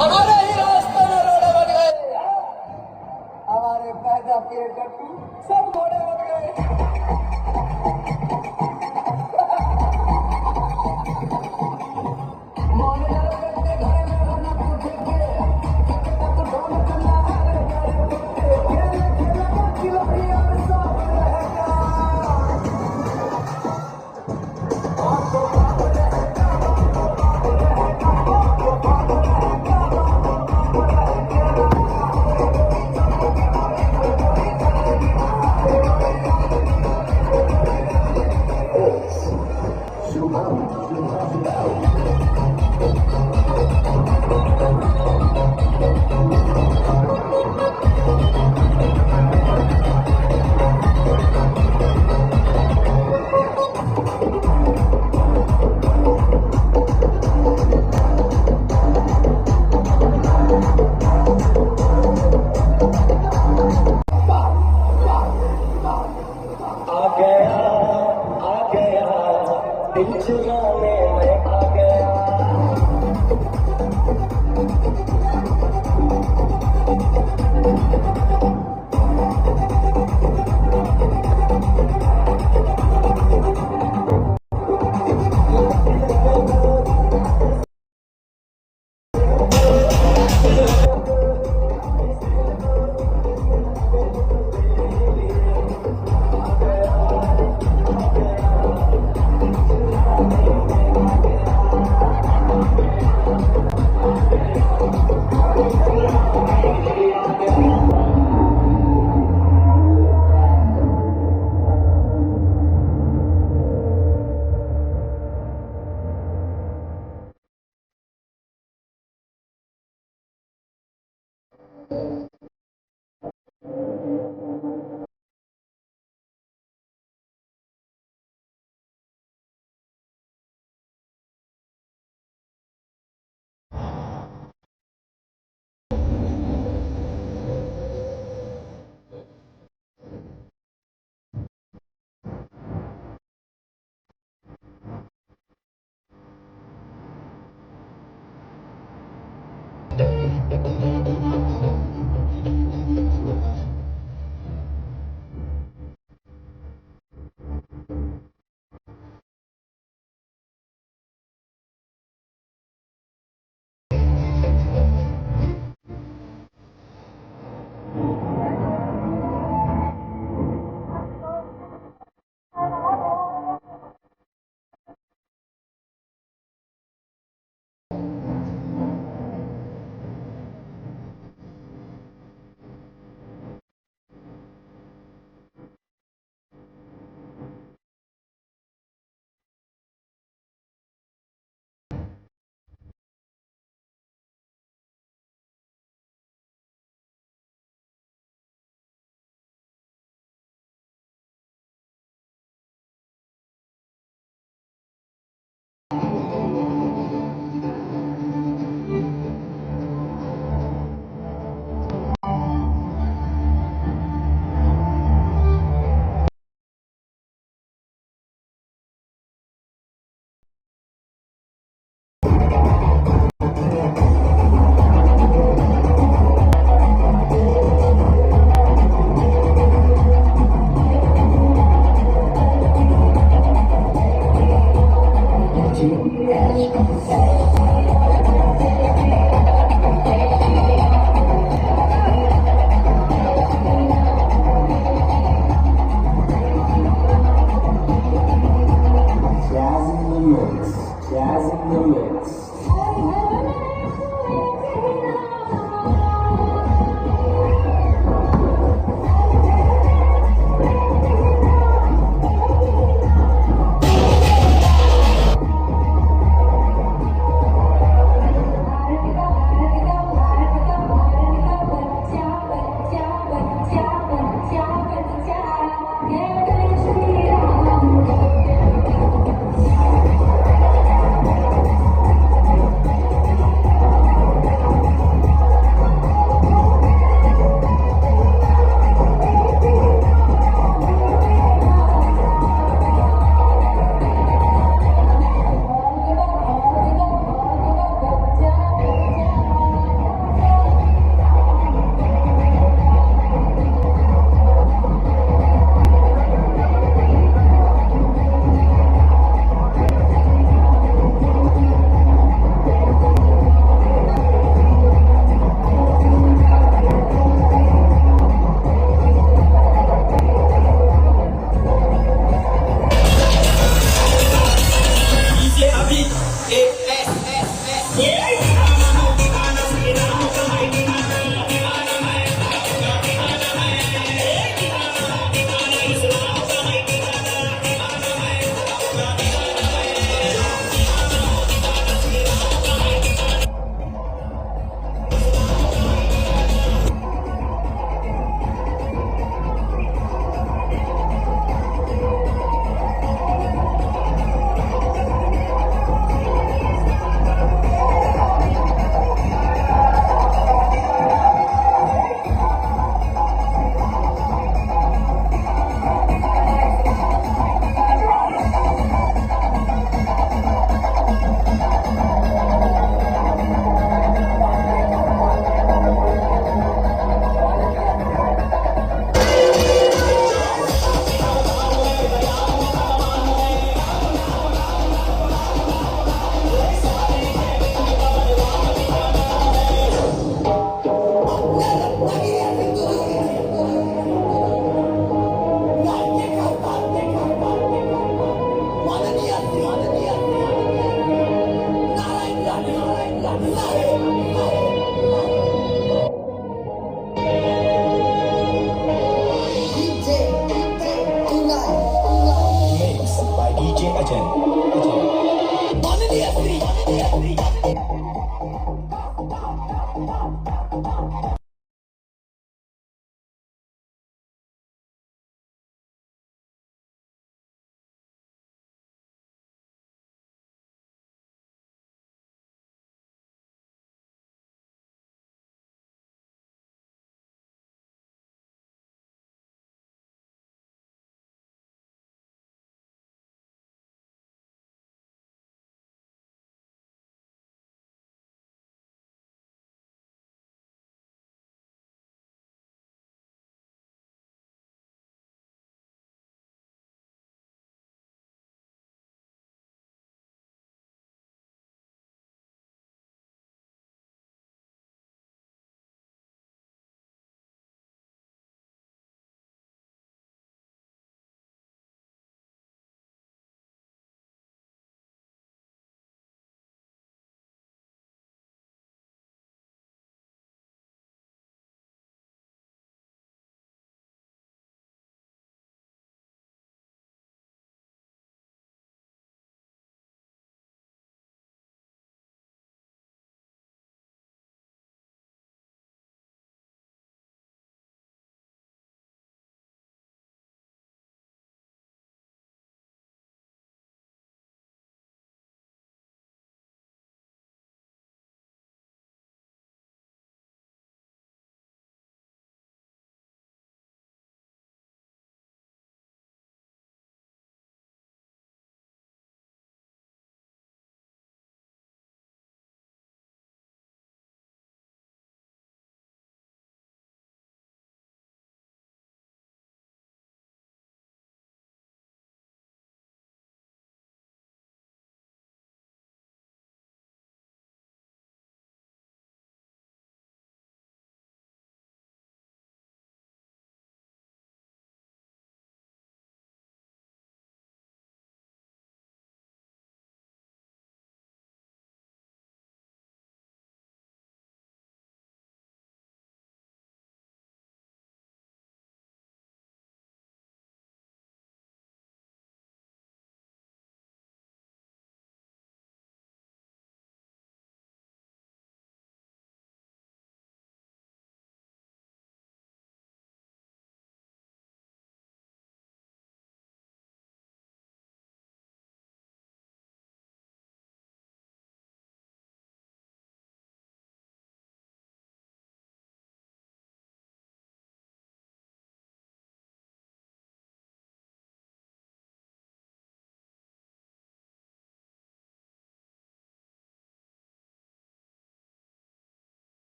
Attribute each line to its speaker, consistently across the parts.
Speaker 1: हमारे ही रास्ते में रोड़े बन गए, हमारे पैदा किए टट्टू सब घोड़े बन गए। दिल चुराने मैं आ गया।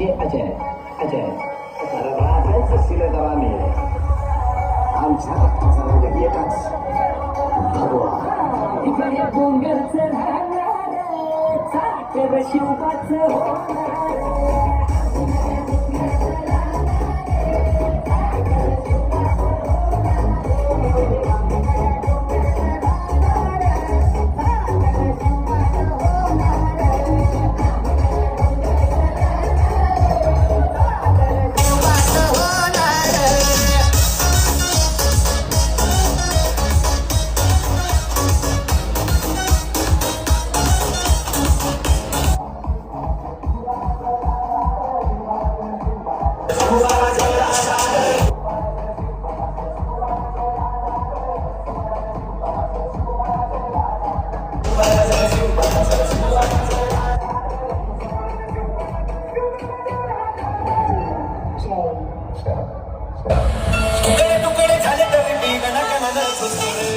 Speaker 2: म्हणजे अजय अजय राजांचं शिलेदाराने आमच्या रक्ताचा रंग एकच भगवा
Speaker 1: इकडे डोंगरच राहणार साखर शिवबाच होणार
Speaker 3: तुकडे तुकडे झाले तरी मी गणकनाला सुसरे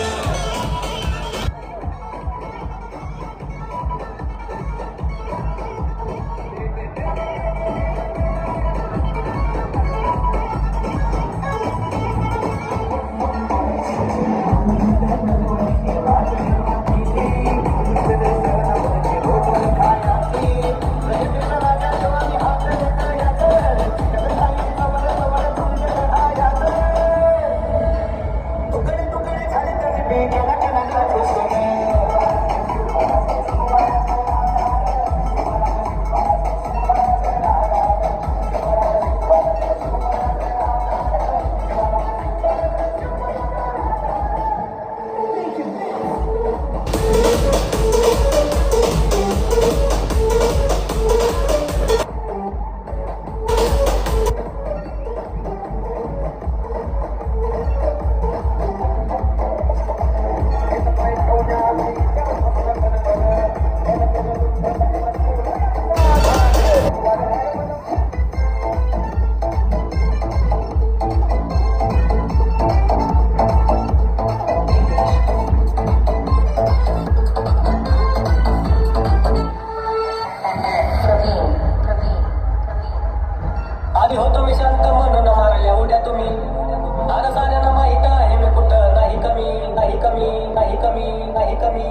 Speaker 4: आधी होतो मी शांत म्हणून मारल्या उड्या तुम्ही आता साऱ्यांना माहित आहे मी कुठं नाही कमी नाही कमी नाही कमी नाही कमी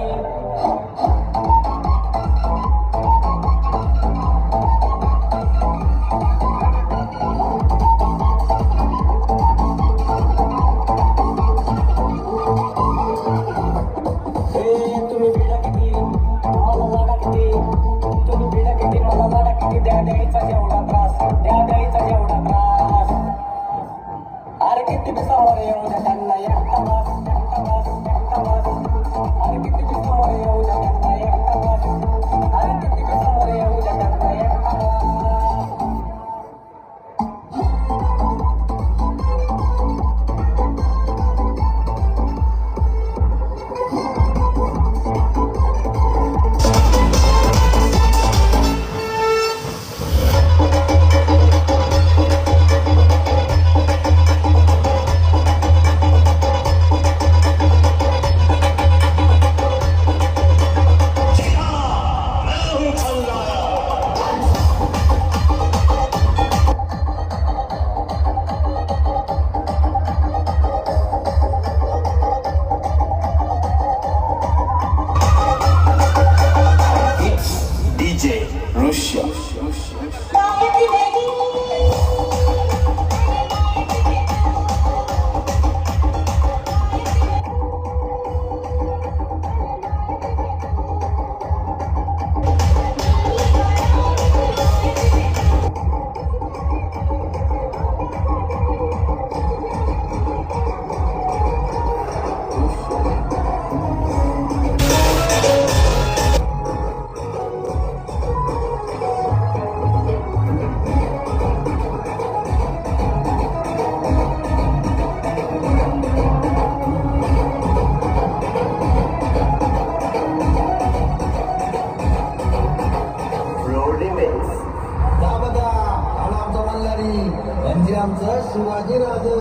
Speaker 4: तुम्ही भिडा किती मला लाडा किती तुम्ही भिडा किती मला लाडा किती द्या द्यायचा जेवढा त्रास द्या द्यायचा जेवढा त्रास अरे किती बी समोर येऊ द्या त्यांना एकटा वास एकटा वास एकटा वास अरे किती बी समोर येऊ द्या त्यांना एकटा वास अरे किती बी समोर येऊ द्या त्यांना एकटा वास
Speaker 3: DJ Russia.
Speaker 5: म्हणजे आमचा शिवाजी राजे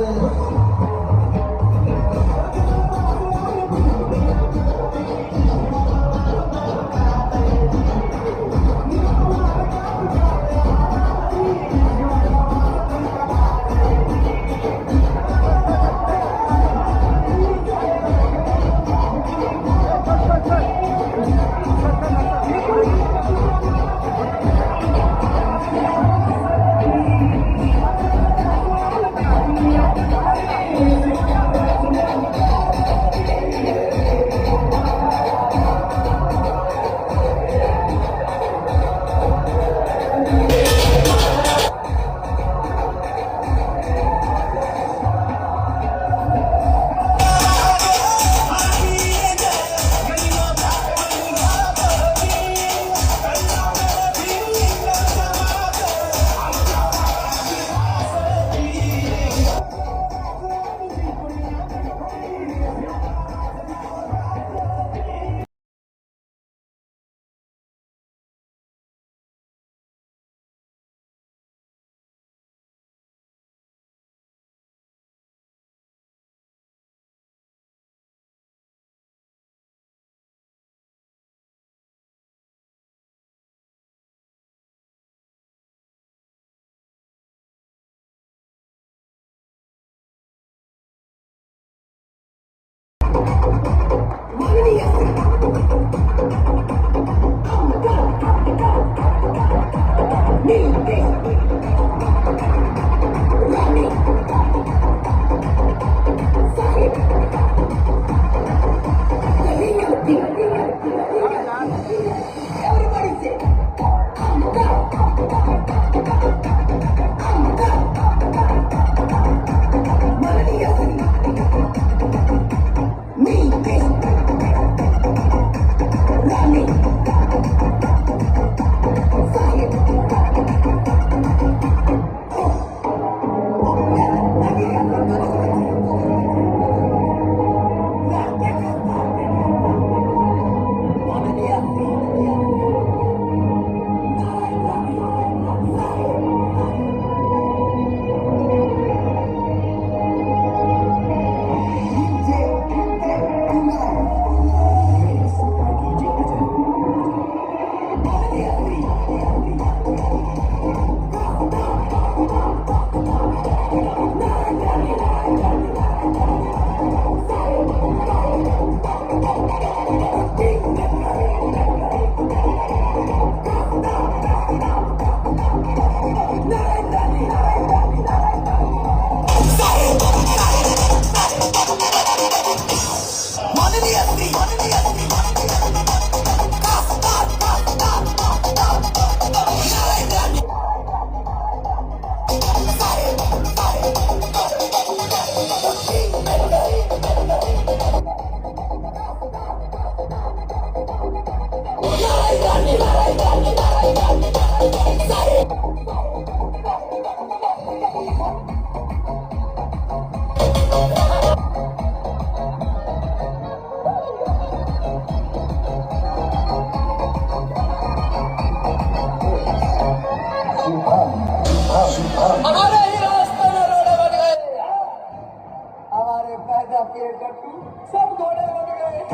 Speaker 1: हमारे ही रास्ते में रोड़े बन गए, हमारे पैदा किए टट्टू सब घोड़े बन गए।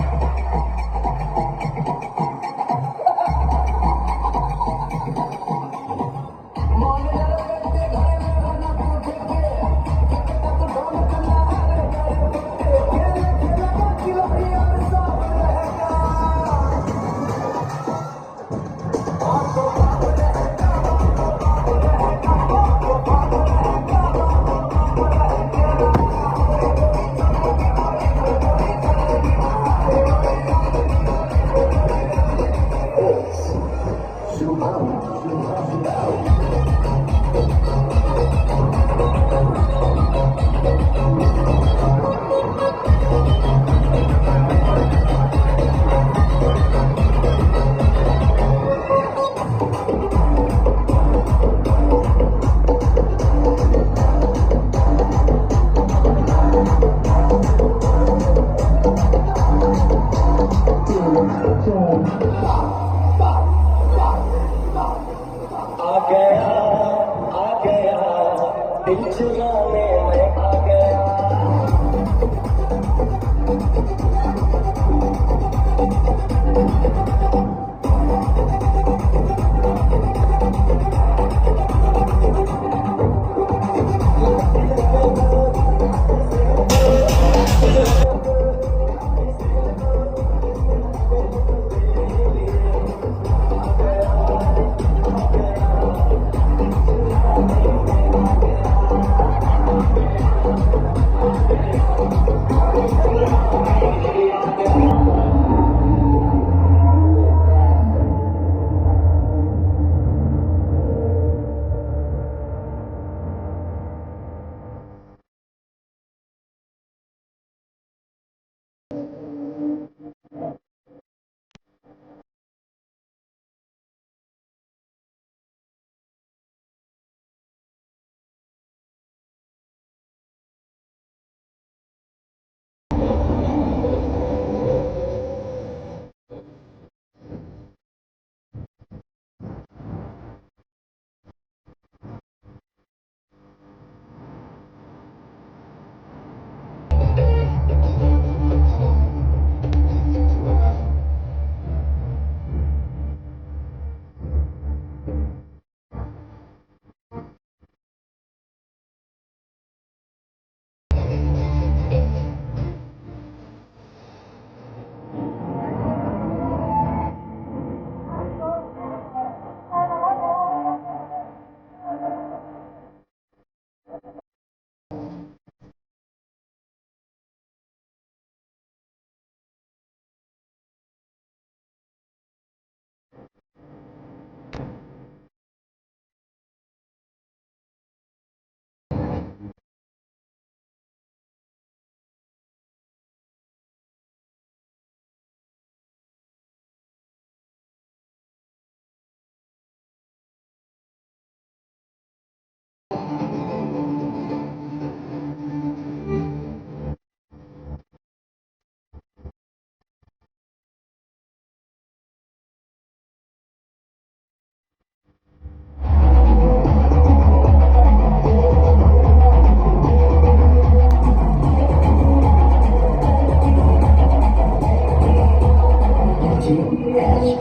Speaker 4: दिल चुराने में आ गया।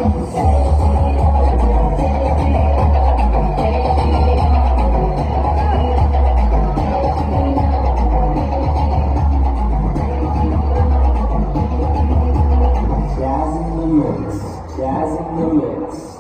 Speaker 2: Jazz in the mix. Jazz in the mix.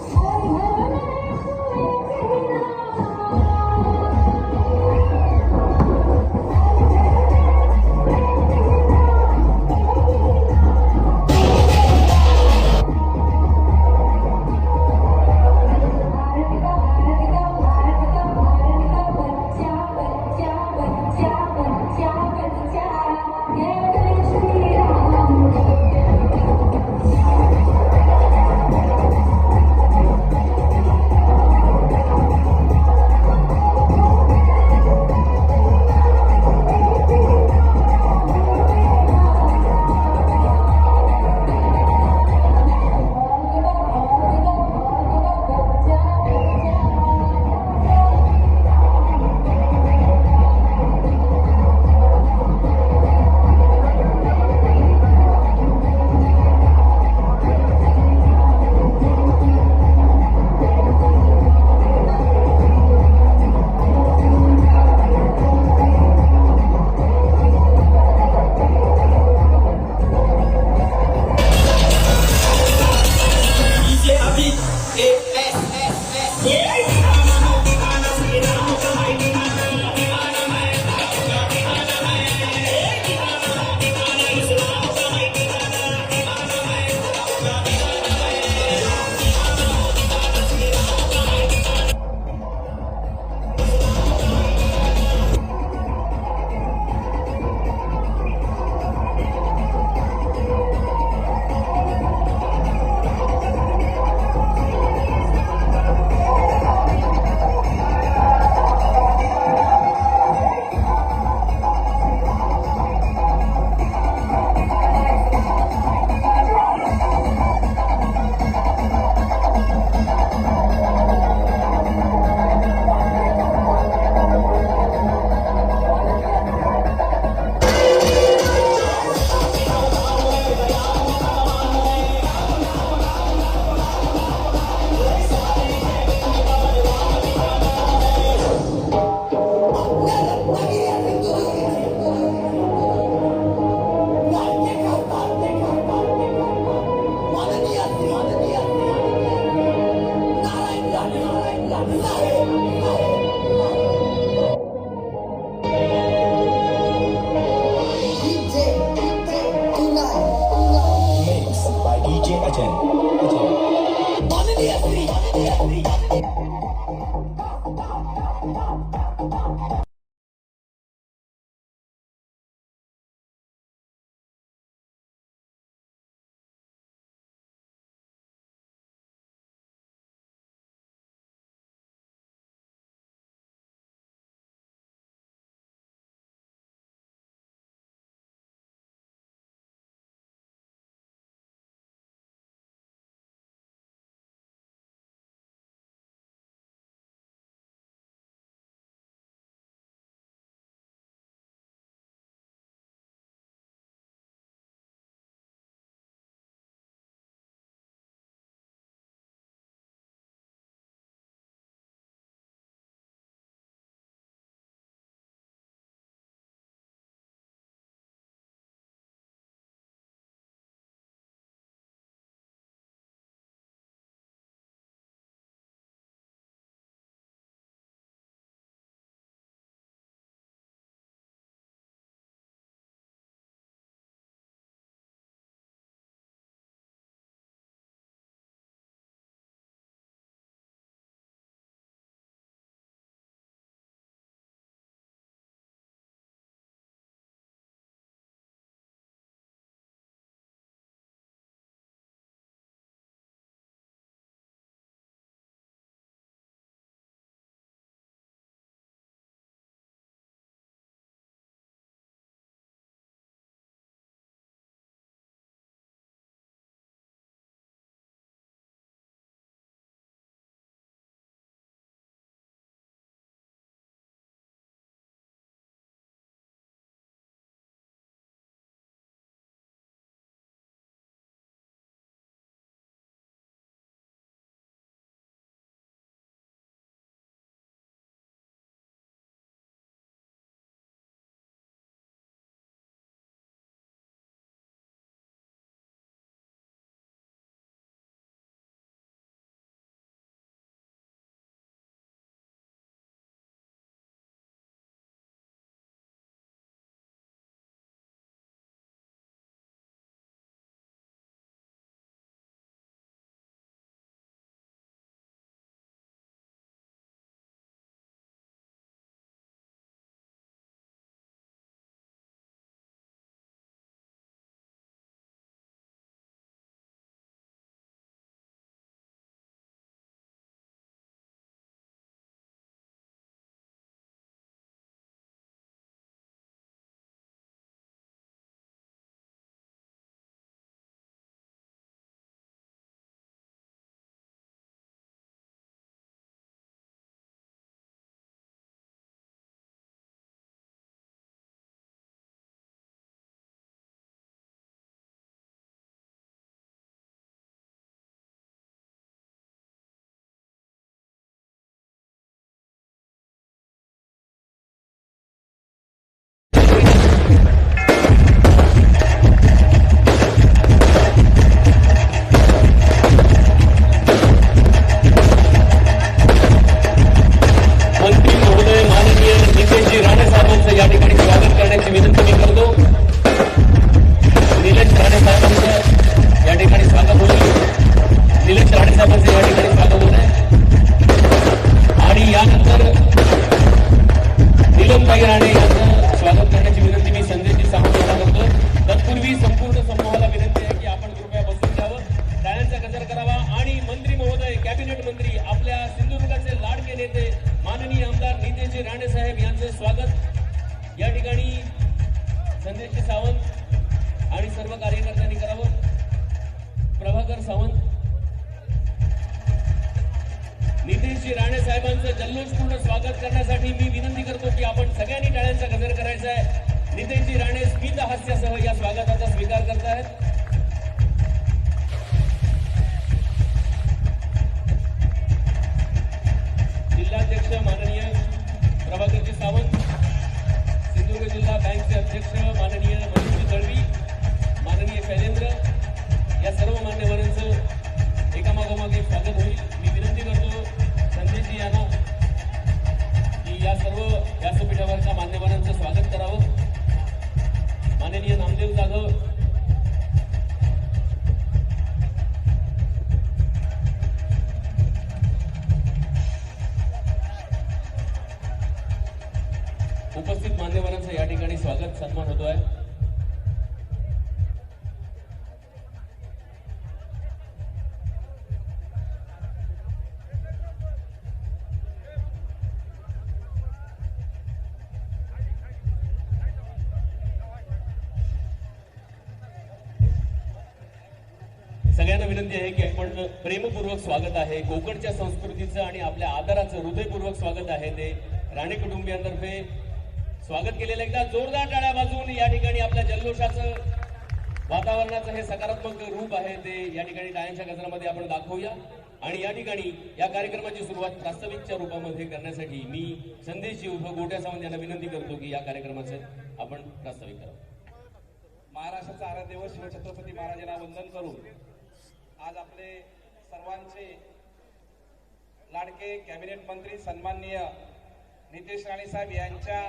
Speaker 6: राणेसाहेबांचे या ठिकाणी स्वागत होत आहे आणि यानंतर नीलमताई राणे यांचं स्वागत करण्याची विनंती मी संदेशजी सावंत यांना करतो. तत्पूर्वी संपूर्ण समूहाला विनंती आहे की आपण कृपया बसून घ्यावं, टाळ्यांचा गजर करावा आणि मंत्री महोदय, कॅबिनेट मंत्री, आपल्या सिंधुदुर्गाचे लाडके नेते माननीय आमदार नितेशजी राणे साहेब यांचं स्वागत या ठिकाणी संदेशजी सावंत आणि सर्व कार्यकर्त्यांनी करावं. प्रभाकर सावंत, नितेशजी राणे साहेबांचं जल्लोषपूर्ण स्वागत करण्यासाठी मी विनंती करतो की आपण सगळ्यांनी टाळ्यांचा गजर करायचा आहे. नितेशजी राणे स्मित हास्यासह या स्वागताचा स्वीकार करत आहेत. जिल्हाध्यक्ष माननीय प्रभाकरजी सावंत, सिंधुदुर्ग जिल्हा बँकचे अध्यक्ष माननीय मनीषजी दळवी, माननीय शैलेंद्र, या सर्व मान्यवरांचं एकामागोमाग एक स्वागत होईल. मी विनंती करतो संदेशजी यांना की या सर्व व्यासपीठावरच्या मान्यवरांचं स्वागत करावं. माननीय नामदेव जाधव, उपस्थित मान्यवरांचं या ठिकाणी स्वागत सन्मान होतो आहे. सगळ्यांना विनंती आहे की आपण प्रेमपूर्वक स्वागत आहे, कोकणच्या संस्कृतीचं आणि आपल्या आदराचं हृदयपूर्वक स्वागत आहे ते राणे कुटुंबियांतर्फे स्वागत केलेलं. एकदा जोरदार टाळ्या वाजवून या ठिकाणी आपल्या जल्लोषाचं, वातावरणाचं हे सकारात्मक रूप आहे ते या ठिकाणी टाळ्यांच्या गजरामध्ये आपण दाखवूया. आणि या ठिकाणी या कार्यक्रमाची सुरुवात प्रास्ताविकच्या रूपामध्ये करण्यासाठी मी संदेशजी उर्फ गोट्या सावंत यांना विनंती करतो की या कार्यक्रमाचं आपण प्रास्ताविक करावं.
Speaker 7: महाराष्ट्राचा आराध्यदैवत शिवछत्रपती महाराजांना वंदन करून आज आपले सर्वांचे लाडके कॅबिनेट मंत्री सन्माननीय नितेश राणे साहेब यांच्या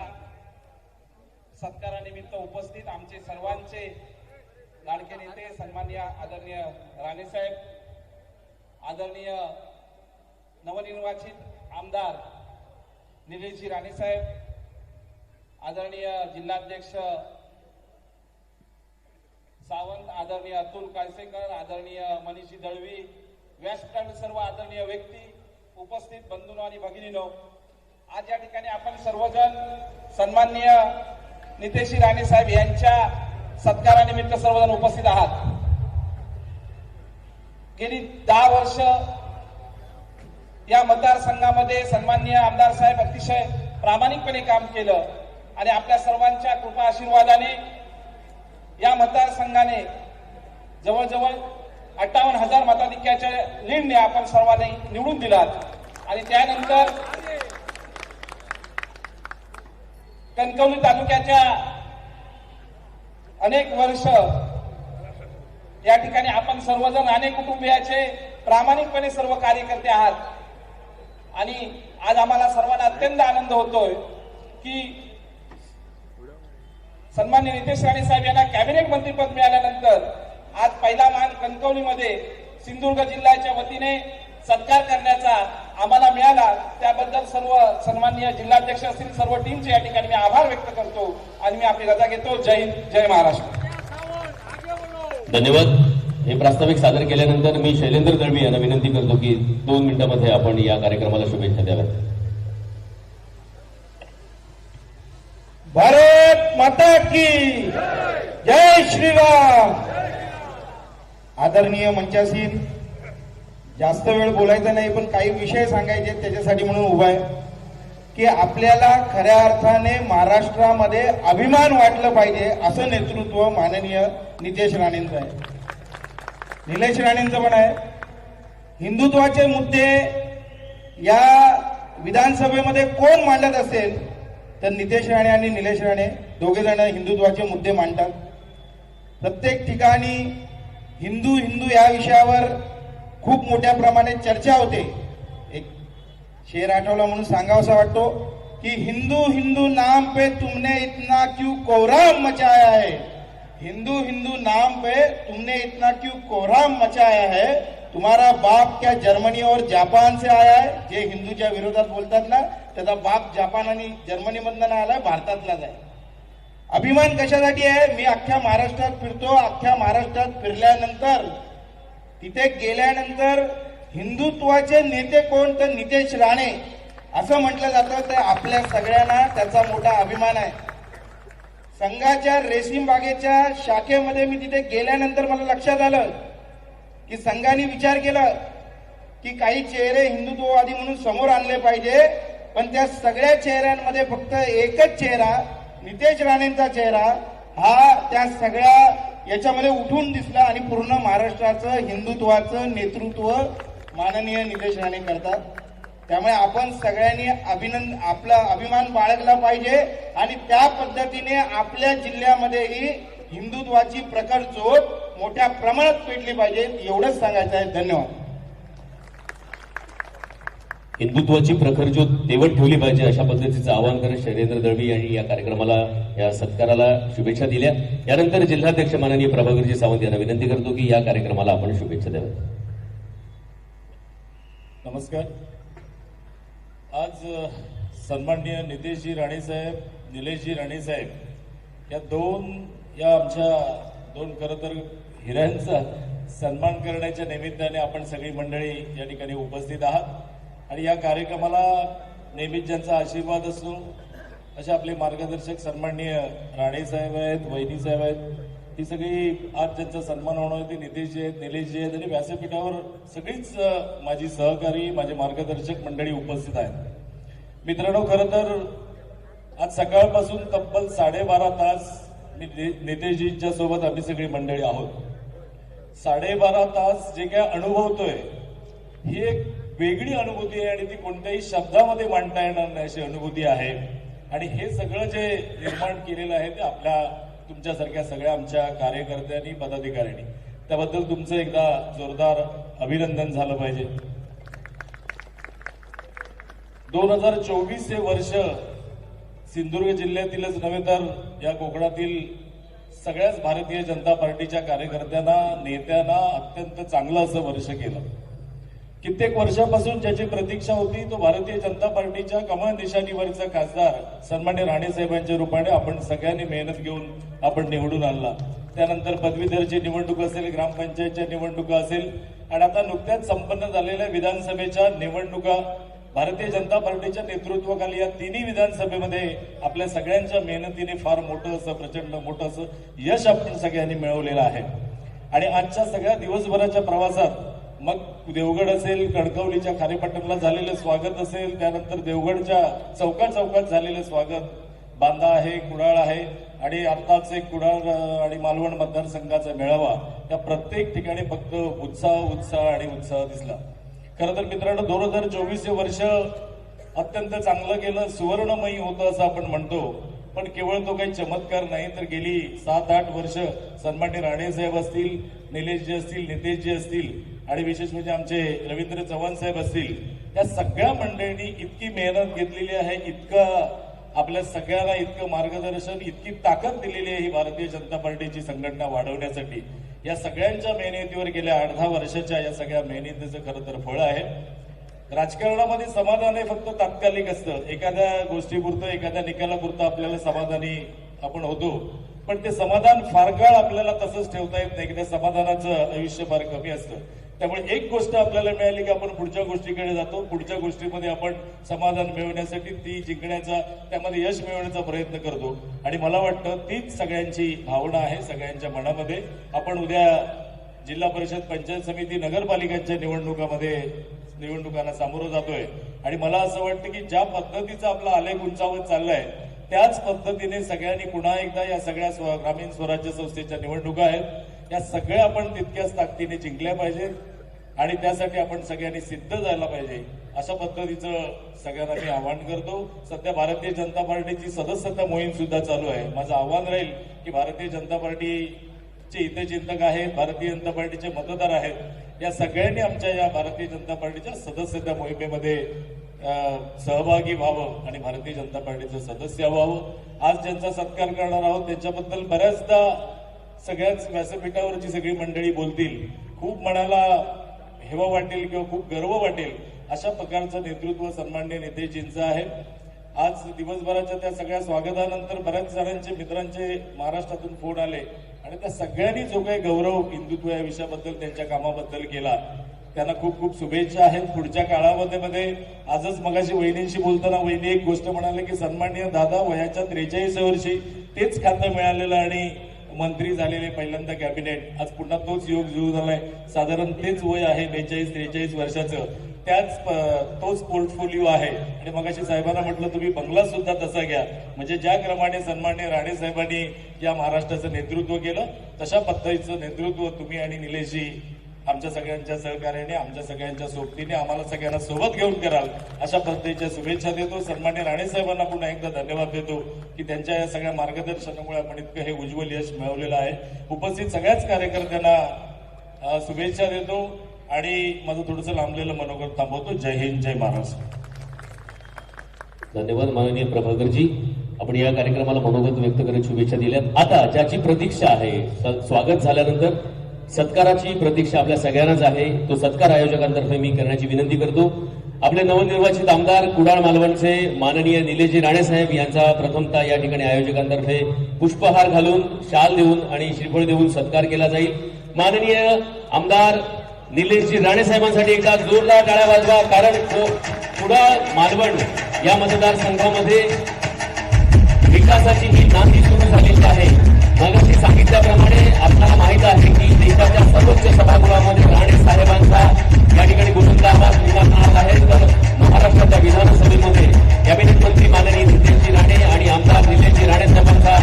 Speaker 7: सत्कारानिमित्त उपस्थित आमचे सर्वांचे लाडके नेते सन्माननीय आदरणीय राणे साहेब, आदरणीय नवनिर्वाचित आमदार निलेशजी राणे साहेब, आदरणीय जिल्हाध्यक्ष सावंत, आदरणीय अतुल काळसेकर, आदरणीय मनीषजी दळवी, व्यासपीठावर सर्व आदरणीय व्यक्ती, उपस्थित बंधूंनो आणि भगिनींनो, आज या ठिकाणी आपण सर्वजण सन्माननीय नितेशजी राणे साहेब यांच्या सत्कारानिमित्त सर्वजण उपस्थित आहात. गेली 10 वर्ष या मतदारसंघामध्ये सन्माननीय आमदार साहेब अतिशय प्रामाणिकपणे काम केलं आणि आपल्या सर्वांच्या कृपा आशीर्वादाने या मतदारसंघाने जवळजवळ 58,000 मताधिक्याच्या लीडने आपण सर्वांनी निवडून दिलात आणि त्यानंतर कणकवली तालुक्याच्या अनेक वर्ष या ठिकाणी आपण सर्वजण राणे कुटुंबियाचे प्रामाणिकपणे सर्व कार्यकर्ते आहात आणि आज आम्हाला सर्वांना अत्यंत आनंद होतोय की सन्माननीय नितेश राणे साहेब यांना कॅबिनेट मंत्रीपद मिळाल्यानंतर आज पहिला मान कणकवलीमध्ये सिंधुदुर्ग जिल्ह्याच्या वतीने सत्कार करण्याचा आम्हाला मिळाला. त्याबद्दल सर्व सन्माननीय जिल्हाध्यक्ष असतील सर्व टीमचे या ठिकाणी मी आभार व्यक्त करतो आणि मी आपली रजा घेतो. जय हिंद, जय महाराष्ट्र.
Speaker 6: धन्यवाद. हे प्रास्ताविक सादर केल्यानंतर मी शैलेंद्र दळवी यांना विनंती करतो की 2 मिनिटांमध्ये आपण या कार्यक्रमाला शुभेच्छा द्याव्यात.
Speaker 7: भारत माता की जय श्रीराम. आदरणीय मंचासीन, जास्त वेळ बोलायचा नाही पण काही विषय सांगायचे त्याच्यासाठी म्हणून उभा आहे की आपल्याला खऱ्या अर्थाने महाराष्ट्रामध्ये अभिमान वाटलं पाहिजे असं नेतृत्व माननीय नितेश राणेंचं आहे, निलेश राणेंचं पण आहे. हिंदुत्वाचे मुद्दे या विधानसभेमध्ये कोण मांडत असेल तर नितेश राणे आणि निलेश राणे दोघे जण हिंदुत्वाचे मुद्दे मांडतात. प्रत्येक ठिकाणी हिंदू हिंदू या विषयावर खूप मोठ्या प्रमाणात चर्चा होते. एक शेर आठवला म्हणून सांगावासा वाटतो की हिंदू हिंदू नाम पे तुमने इतना क्यों कोहराम मचाया है, हिंदू हिंदू नाम पे तुमने इतना क्यों कोहराम मचाया है, तुम्हारा बाप क्या जर्मनी और जापान से आया है, जे हिंदूच्या विरोधात बोलतात ना, त्याचा बाप जापान आणि जर्मनी मधनं आलाय, भारतातलाच आहे. अभिमान कशासाठी आहे? मी अख्ख्या महाराष्ट्रात फिरतो. अख्ख्या महाराष्ट्रात फिरल्यानंतर तिथे गेल्यानंतर हिंदुत्वाचे नेते कोण, तर नितेश राणे असं म्हटलं जातं. ते आपल्या सगळ्यांना त्याचा मोठा अभिमान आहे. संघाच्या रेशीम बागेच्या शाखेमध्ये मी तिथे गेल्यानंतर मला लक्षात आलं की संघाने विचार केला की काही चेहरे हिंदुत्ववादी म्हणून समोर आणले पाहिजे, पण त्या सगळ्या चेहऱ्यांमध्ये फक्त एकच चेहरा, नितेश राणेंचा चेहरा हा त्या सगळ्या याच्यामध्ये उठून दिसला आणि पूर्ण महाराष्ट्राचं हिंदुत्वाचं नेतृत्व माननीय नितेश राणे करतात. त्यामुळे आपण सगळ्यांनी आपला अभिमान बाळगला पाहिजे आणि त्या पद्धतीने आपल्या जिल्ह्यामध्येही हिंदुत्वाची प्रखर ज्योत मोठ्या प्रमाणात पेटली पाहिजे, एवढंच सांगायचं आहे. धन्यवाद.
Speaker 6: हिंदुत्वाची प्रखर ज्योत तेवत ठेवली पाहिजे अशा पद्धतीचं आवाहन करत शैलेंद्र दळवी यांनी या कार्यक्रमाला, या सत्काराला शुभेच्छा दिल्या. यानंतर जिल्हाध्यक्ष माननीय प्रभाकरजी सावंत यांना विनंती करतो की या कार्यक्रमाला आपण शुभेच्छा द्याव्यात.
Speaker 8: नमस्कार. आज सन्माननीय नितेशजी राणे साहेब, निलेशजी राणे साहेब या आमच्या दोन खरं तर हिऱ्यांचा सन्मान करण्याच्या निमित्ताने आपण सगळी मंडळी या ठिकाणी उपस्थित आहात आणि या कार्यक्रमाला नेहमीच ज्यांचा आशीर्वाद असतो असे आपले मार्गदर्शक सन्माननीय राणे साहेब आहेत, वहिनी साहेब आहेत, ही सगळी आज ज्यांचा सन्मान होणार ते नितेशजी आहेत, निलेशजी आहेत आणि व्यासपीठावर सगळीच माझी सहकारी, माझे मार्गदर्शक मंडळी उपस्थित आहेत. मित्रांनो, खरं तर आज सकाळपासून तब्बल 12.5 तास मी नितेशजींच्या सोबत आम्ही सगळी मंडळी आहोत. 12.5 तास जे काय अनुभवतोय ही एक वेगळी अनुभूती आहे आणि ती कोणत्याही शब्दामध्ये मांडता येणार नाही अशी अनुभूती आहे. आणि हे सगळं जे निर्माण केलेलं आहे ते आपल्या तुमच्यासारख्या सगळ्या आमच्या कार्यकर्त्यांनी, पदाधिकाऱ्यांनी, त्याबद्दल तुमचं एकदा जोरदार अभिनंदन झालं पाहिजे. 2024 हे वर्ष सिंधुदुर्ग जिल्ह्यातीलच नव्हे तर या कोकणातील सगळ्याच भारतीय जनता पार्टीच्या कार्यकर्त्यांना, नेत्यांना अत्यंत चांगलं असं वर्ष केलं. कित्येक वर्षापासून ज्याची प्रतीक्षा होती तो भारतीय जनता पार्टीच्या कमळ निशाणीवरचा खासदार सन्मान्य राणे साहेबांच्या रूपाने आपण सगळ्यांनी मेहनत घेऊन आपण निवडून आणला. त्यानंतर पदवीधरची निवडणूक असेल, ग्रामपंचायतच्या निवडणुका असेल आणि आता नुकत्याच संपन्न झालेल्या विधानसभेच्या निवडणुका भारतीय जनता पार्टीच्या नेतृत्वाखाली या तिन्ही विधानसभेमध्ये आपल्या सगळ्यांच्या मेहनतीने फार मोठं असं, प्रचंड मोठं असं यश आपण सगळ्यांनी मिळवलेलं आहे. आणि आजच्या सगळ्या दिवसभराच्या प्रवासात मग देवगड असेल, कणकवलीच्या खारेपाटणला झालेलं स्वागत असेल, त्यानंतर देवगडच्या चौकात झालेलं स्वागत, बांदा आहे, कुडाळ आहे आणि आत्ताच एक कुडाळ आणि मालवण मतदारसंघाचा मेळावा, या प्रत्येक ठिकाणी फक्त उत्साह दिसला. खरं तर मित्रांनो, 2024 हे वर्ष अत्यंत चांगलं गेलं, सुवर्णमयी होतं असं आपण म्हणतो. पण केवळ तो काही चमत्कार नाही, तर गेली 7-8 वर्ष सन्मान्य राणे साहेब असतील, निलेशजी असतील, नितेशजी असतील आणि विशेष म्हणजे आमचे रवींद्र चव्हाण साहेब असतील, या सगळ्या मंडळींनी इतकी मेहनत घेतलेली आहे, इतकं आपल्या सगळ्यांना इतकं मार्गदर्शन, इतकी ताकद दिलेली आहे ही भारतीय जनता पार्टीची संघटना वाढवण्यासाठी. या सगळ्यांच्या मेहनतीवर गेल्या 8-10 वर्षाच्या या सगळ्या मेहनतीचं खरं तर फळ आहे. राजकारणामध्ये समाधान हे फक्त तात्कालिक असतं, एखाद्या गोष्टीपुरतं, एखाद्या निकालापुरतं आपल्याला समाधानी आपण होतो, पण ते समाधान फार काळ आपल्याला तसंच ठेवता येत नाही, की त्या समाधानाचं आयुष्य फार कमी असतं. त्यामुळे एक गोष्ट आपल्याला मिळाली की आपण पुढच्या गोष्टीकडे जातो, पुढच्या गोष्टीमध्ये आपण समाधान मिळवण्यासाठी, ती जिंकण्याचा, त्यामध्ये यश मिळवण्याचा प्रयत्न करतो. आणि मला वाटतं तीच सगळ्यांची भावना आहे सगळ्यांच्या मनामध्ये. आपण उद्या जिल्हा परिषद, पंचायत समिती, नगरपालिकांच्या निवडणुकांना सामोरं जातोय आणि मला असं वाटतं की ज्या पद्धतीचा आपला आलेख उंचावत चाललाय त्याच पद्धतीने सगळ्यांनी पुन्हा एकदा या सगळ्या ग्रामीण स्वराज्य संस्थेच्या निवडणुका आहेत, या सगळ्या आपण तितक्याच ताकदीने जिंकल्या पाहिजेत आणि त्यासाठी आपण सगळ्यांनी सिद्ध झाला पाहिजे, अशा पद्धतीचं सगळ्यांना मी आवाहन करतो. सध्या भारतीय जनता पार्टीची सदस्यता मोहीम सुद्धा चालू आहे. माझं आव्हान राहील की भारतीय जनता पार्टीचे हितचिंतक आहेत, भारतीय जनता पार्टीचे मतदार आहेत, या सगळ्यांनी आमच्या या भारतीय जनता पार्टीच्या सदस्यता मोहिमेमध्ये सहभागी व्हावं आणि भारतीय जनता पार्टीचं सदस्य व्हावं. आज ज्यांचा सत्कार करणार आहोत त्यांच्याबद्दल बऱ्याचदा सगळ्याच व्यासपीठावरची सगळी मंडळी बोलतील, खूप मनाला हेवा वाटेल किंवा खूप गर्व वाटेल अशा प्रकारचं नेतृत्व सन्माननीय नितेशजींचं आहे. आज दिवसभराच्या त्या सगळ्या स्वागतानंतर बऱ्याच जणांचे मित्रांचे महाराष्ट्रातून फोन आले आणि त्या सगळ्यांनी जो काही गौरव हिंदुत्व या विषयाबद्दल त्यांच्या कामाबद्दल केला त्यांना खूप खूप शुभेच्छा आहेत. पुढच्या काळामध्ये आजच मगाशी वहिनींशी बोलताना वहिनी एक गोष्ट म्हणाले की सन्माननीय दादा वयाच्या 43 वर्षी तेच खातं मिळालेलं आणि मंत्री झालेले पहिल्यांदा कॅबिनेट, आज पुन्हा तोच योग सुरू झालाय. साधारण तेच वय आहे 42-43 वर्षाचं, तोच पोर्टफोलिओ आहे. आणि मगाशी साहेबांना म्हटलं तुम्ही बंगला सुद्धा तसा घ्या, म्हणजे ज्या क्रमाने सन्माननीय राणे साहेबांनी या महाराष्ट्राचं नेतृत्व केलं तशा पद्धतीचं नेतृत्व तुम्ही आणि निलेशजी आमच्या सगळ्यांच्या सहकार्याने आमच्या सगळ्यांच्या सोबतीने आम्हाला सगळ्यांना सोबत घेऊन कराल अशा पद्धतीच्या शुभेच्छा देतो. सन्माननीय राणे साहेबांना पुन्हा एकदा धन्यवाद देतो की त्यांच्या या सगळ्या मार्गदर्शनामुळे आपण इतकं हे उज्ज्वल यश मिळवलेलं आहे. उपस्थित सगळ्याच कार्यकर्त्यांना शुभेच्छा देतो आणि माझं थोडंसं लांबलेलं मनोगत थांबवतो. जय हिंद, जय महाराष्ट्र.
Speaker 6: धन्यवाद माननीय प्रभाकरजी, आपण या कार्यक्रमाला मनोगत व्यक्त करत शुभेच्छा दिल्यात. आता ज्याची प्रतीक्षा आहे, स्वागत झाल्यानंतर सत्काराची प्रतीक्षा आपल्या सगळ्यांनाच आहे, तो सत्कार आयोजकांतर्फे मी करण्याची विनंती करतो. आपले नवनिर्वाचित आमदार कुडाळ मालवणचे माननीय निलेशजी राणे साहेब यांचा प्रथमतः या ठिकाणी आयोजकांतर्फे पुष्पहार घालून, शाल देऊन आणि श्रीफळ देऊन सत्कार केला जाईल. माननीय आमदार निलेशजी राणे साहेबांसाठी एकदा जोरदार टाळ्या वाजवा, कारण कुडाळ मालवण या मतदारसंघामध्ये विकासाची ही नांदी सुरू झालेली आहे. मगाशी सांगितल्याप्रमाणे आपल्याला माहित आहे की देशाच्या सर्वोच्च सभागृहामध्ये राणे साहेबांचा या ठिकाणी बुलंद आवाज निघणार आहे. तर महाराष्ट्राच्या विधानसभेमध्ये कॅबिनेट मंत्री माननीय नितेशजी राणे आणि आमदार निलेशजी राणे साहेबांचा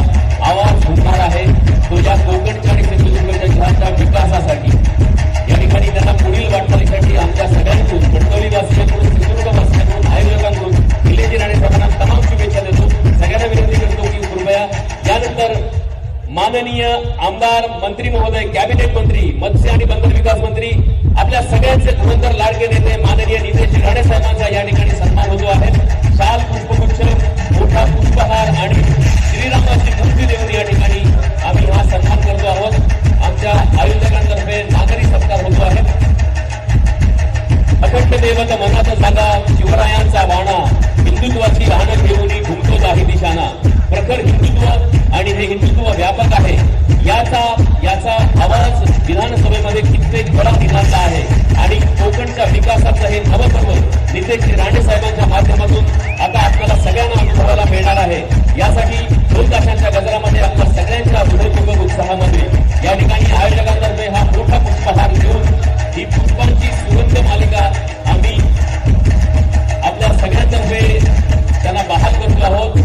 Speaker 6: आवाज होणार आहे. तो या कोकणच्या आणि सिंधुदुर्ग जिल्ह्याच्या विकासासाठी या ठिकाणी त्यांना पुढील वाटचालीसाठी आमच्या सगळ्यांकडून, कणकवलीवासियांकडून, सिंधुदुर्गवासियांकडून, आयोजकांकडून निलेशजी राणे साहेबांना तमाम शुभेच्छा देतो. सगळ्यांना विनंती करतो की कृपया यानंतर माननीय आमदार मंत्री महोदय, कॅबिनेट मंत्री, मत्स्य आणि बंदर विकास मंत्री, आपल्या सगळ्यांचे धुरंधर लाडके नेते माननीय नितेशजी राणे साहेबांचा या ठिकाणी सन्मान होतो आहे. शाल, पुष्पगुच्छ, मोठा पुष्पहार आणि श्रीरामाची मूर्ती देऊन या ठिकाणी आम्ही हा सन्मान करतो आहोत. आमच्या आयोजकांतर्फे नागरी सत्कार होतो आहे. अखंड देवत मनात जागा शिवरायांचा वाणा, हिंदुत्वाची राहणं घेऊन घुमतो दाही दिशाना. प्रखर हिंदुत्व आणि हे हिंदुत्व व्यापक आहे याचा आवाज विधानसभेमध्ये कित्येक बळा दिनाचा आहे. आणि कोकणच्या विकासाचं हे नवपर्व नितेशजी राणे साहेबांच्या माध्यमातून आता आपल्याला सगळ्यांना अनुभवायला मिळणार आहे. यासाठी ढोल ताशांच्या गजरामध्ये आपल्या सगळ्यांच्या हृदयपूर्वक उत्साहामध्ये या ठिकाणी आयोजकांतर्फे हा मोठा पुष्पहार घेऊन ही पुष्पांची सुगंध मालिका आम्ही आपल्या सगळ्यांतर्फे त्यांना बहाल करतो आहोत.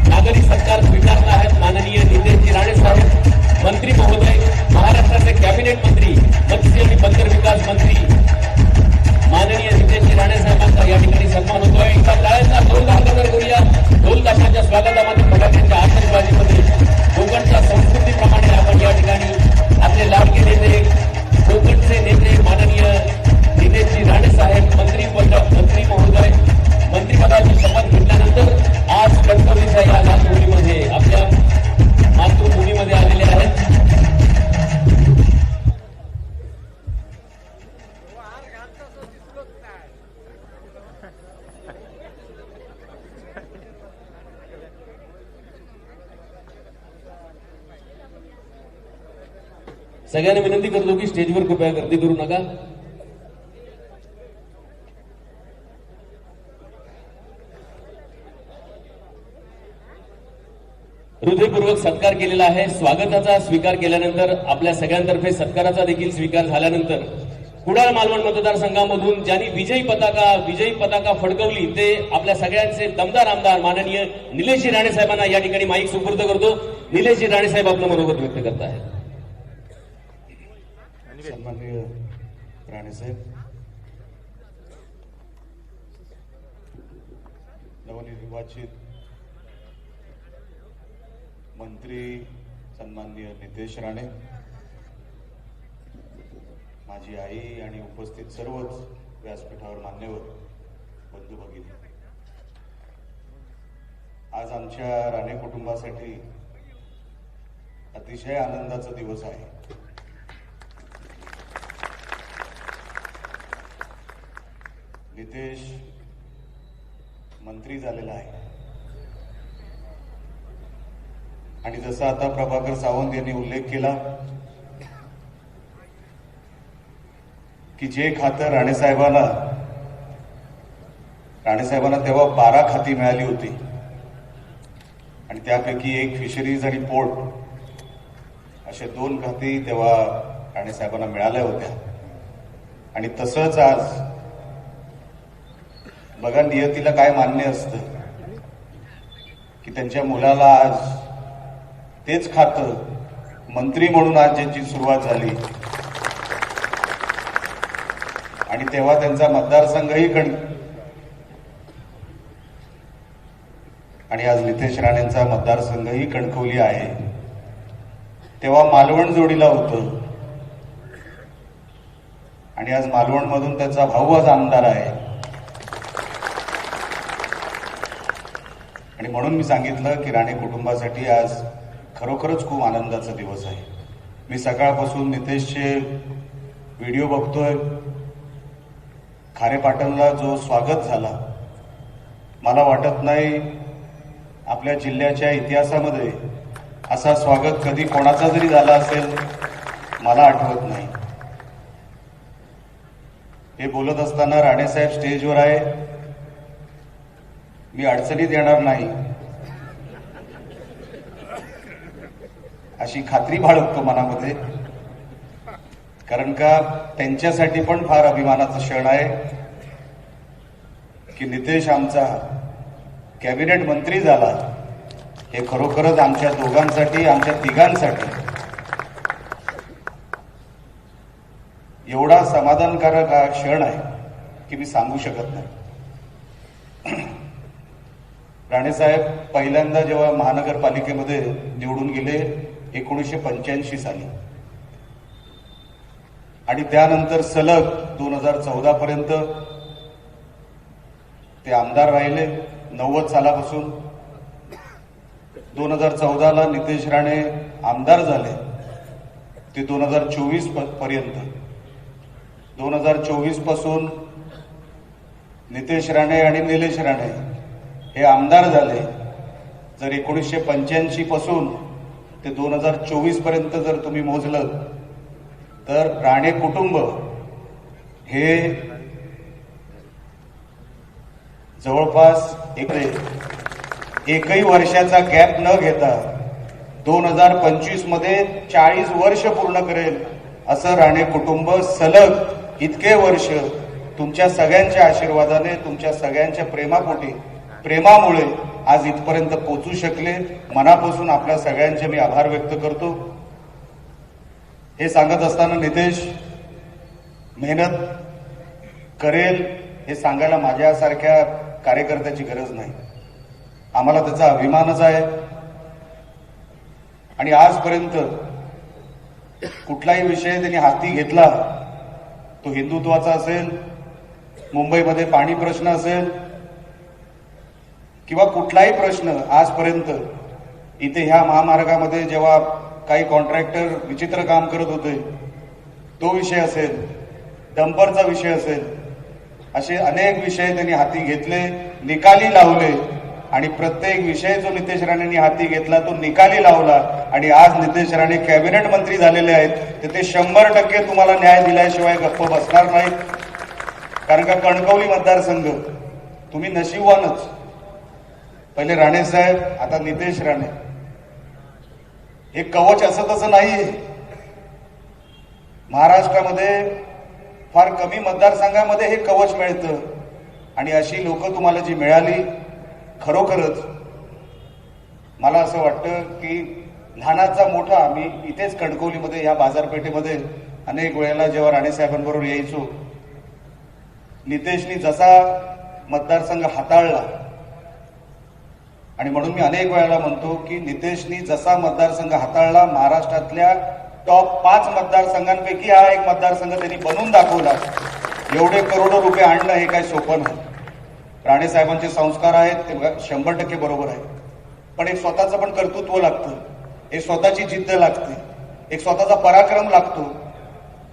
Speaker 6: नागरी सत्कार स्वीकारला आहेत माननीय नितेशजी राणे साहेब, मंत्री महोदय, महाराष्ट्राचे कॅबिनेट मंत्री, मत्स्य आणि बंदर विकास मंत्री माननीय नितेशजी राणे साहेबांचा या ठिकाणी सन्मान होतोय. एका टाळ्यांचा जोरदार गजर करूया. ढोल ताशाच्या स्वागतामध्ये फटाक्यांच्या आतषबाजीमध्ये कोकणच्या संस्कृतीप्रमाणे आपण या ठिकाणी आपले लाडके नेते, कोकणचे नेते माननीय नितेशजी राणे साहेब मंत्री महोदय मंत्रिपदाची शपथ घेतल्यानंतर आज कणकवलीच्या या लातूरमध्ये आपल्या मातृभूमीमध्ये आलेले आहेत. सगळ्यांना विनंती करतो की स्टेजवर कृपया गर्दी करू नका. हृदयपूर्वक सत्कार केलेला आहे. स्वागताचा स्वीकार केल्यानंतर आपल्या सगळ्यांतर्फे सत्काराचा देखील स्वीकार झाल्यानंतर कुडाळ मालवण मतदारसंघामधून ज्यांनी विजयी पताका फडकवली ते आपल्या सगळ्यांचे दमदार आमदार माननीय निलेशजी राणे साहेबांना या ठिकाणी माईक सुपूर्द करतो. निलेशजी राणे साहेब आपलं मनोगत व्यक्त करत आहेत.
Speaker 7: सन्माननीय राणे साहेब, नवनिर्वाचित मंत्री सन्माननीय नितेश राणे, माझी आई आणि उपस्थित सर्वच व्यासपीठावर मान्यवर बंधू भगिनी, आज आमच्या राणे कुटुंबासाठी अतिशय आनंदाचा दिवस आहे. नितेश मंत्री झालेला आहे आणि जसं आता प्रभाकर सावंत यांनी उल्लेख केला की जे खातं राणेसाहेबांना तेव्हा 12 खाती मिळाली होती आणि त्यापैकी एक फिशरीज आणि पोर्ट असे 2 खाती तेव्हा राणेसाहेबांना मिळाल्या होत्या. आणि तसंच आज बघा नियतीला काय मान्य असतं की त्यांच्या मुलाला आज तेच खातं मंत्री म्हणून आज ज्यांची सुरुवात झाली आणि तेव्हा त्यांचा मतदारसंघही आणि आज नितेश राणेंचा मतदारसंघही कणकवली आहे. तेव्हा मालवण जोडीला होतं आणि आज मालवणमधून त्याचा भाऊ आज आमदार आहे. आणि म्हणून मी सांगितलं की राणे कुटुंबासाठी आज खरोखरच खूप आनंदाचा दिवस आहे. मी सकाळपासून नितेशचे व्हिडिओ बघतोय. खारेपाटणला जो स्वागत झाला, मला वाटत नाही आपल्या जिल्ह्याच्या इतिहासामध्ये असा स्वागत कधी कोणाचा जरी झाला असेल, मला आठवत नाही. हे बोलत असताना राणेसाहेब स्टेजवर आहे, मी अडचणीत येणार नाही अशी खात्री बाळगतो मनामध्ये, कारण का त्यांच्यासाठी पण फार अभिमानाचा क्षण आहे की नितेश आमचा कॅबिनेट मंत्री झाला. हे खरोखरच आमच्या दोघांसाठी, आमच्या तिघांसाठी एवढा समाधानकारक हा क्षण आहे की मी सांगू शकत नाही. राणेसाहेब पहिल्यांदा जेव्हा महानगरपालिकेमध्ये निवडून गेले 1985 साली आणि त्यानंतर सलग 2014 पर्यंत ते आमदार राहिले. 90 सालापासून 2014ला नितेश राणे आमदार झाले ते 2024 पर्यंत. 2024 पासून नितेश राणे आणि निलेश राणे हे आमदार झाले. जर 1985 पासून ते 2024 पर्यंत जर तुम्ही मोजलं तर राणे कुटुंब हे जवळपास एकही वर्षाचा गॅप न घेता 2025 मध्ये 40 वर्ष पूर्ण करेल असं राणे कुटुंब सलग इतके वर्ष तुमच्या सगळ्यांच्या आशीर्वादाने, तुमच्या सगळ्यांच्या प्रेमामुळे आज इथपर्यंत पोहोचू शकले. मनापासून आपल्या सगळ्यांचे मी आभार व्यक्त करतो. हे सांगत असताना नितेश मेहनत करेल हे सांगायला माझ्यासारख्या कार्यकर्त्याची गरज नाही. आम्हाला त्याचा अभिमानच आहे. आणि आजपर्यंत कुठलाही विषय त्यांनी हाती घेतला, तो हिंदुत्वाचा असेल, मुंबईमध्ये पाणी प्रश्न असेल किंवा कुठलाही प्रश्न, आजपर्यंत इथे ह्या महामार्गामध्ये जेव्हा काही कॉन्ट्रॅक्टर विचित्र काम करत होते तो विषय असेल, डंपरचा विषय असेल, असे अनेक विषय त्यांनी हाती घेतले, निकाली लावले. आणि प्रत्येक विषय जो नितेश राणेंनी हाती घेतला तो निकाली लावला. आणि आज नितेश राणे कॅबिनेट मंत्री झालेले आहेत, तर ते 100% तुम्हाला न्याय दिल्याशिवाय गप्प बसणार नाहीत. कारण का कणकवली मतदारसंघ तुम्ही नशीबवानच. पहिले राणे साहेब, आता नितेश राणे. हे कवच असं तसं नाहीये. महाराष्ट्रामध्ये फार कमी मतदारसंघामध्ये हे कवच मिळतं आणि अशी लोक तुम्हाला जी मिळाली, खरोखरच मला असं वाटतं की लहानाचा मोठा, मी इथेच कणकवलीमध्ये या बाजारपेठेमध्ये अनेक वेळेला जेव्हा राणेसाहेबांबरोबर यायचो, नितेशनी जसा मतदारसंघ हाताळला आणि म्हणून मी अनेक वेळेला म्हणतो की नितेशनी जसा मतदारसंघ हाताळला, महाराष्ट्रातल्या टॉप 5 मतदारसंघांपैकी हा एक मतदारसंघ त्यांनी बनवून दाखवला. एवढे करोडो रुपये आणणं हे काय सोपं नाही. राणेसाहेबांचे संस्कार आहेत ते 100% बरोबर आहे, पण एक स्वतःचं पण कर्तृत्व लागतं, एक स्वतःची जिद्द लागते, एक स्वतःचा पराक्रम लागतो.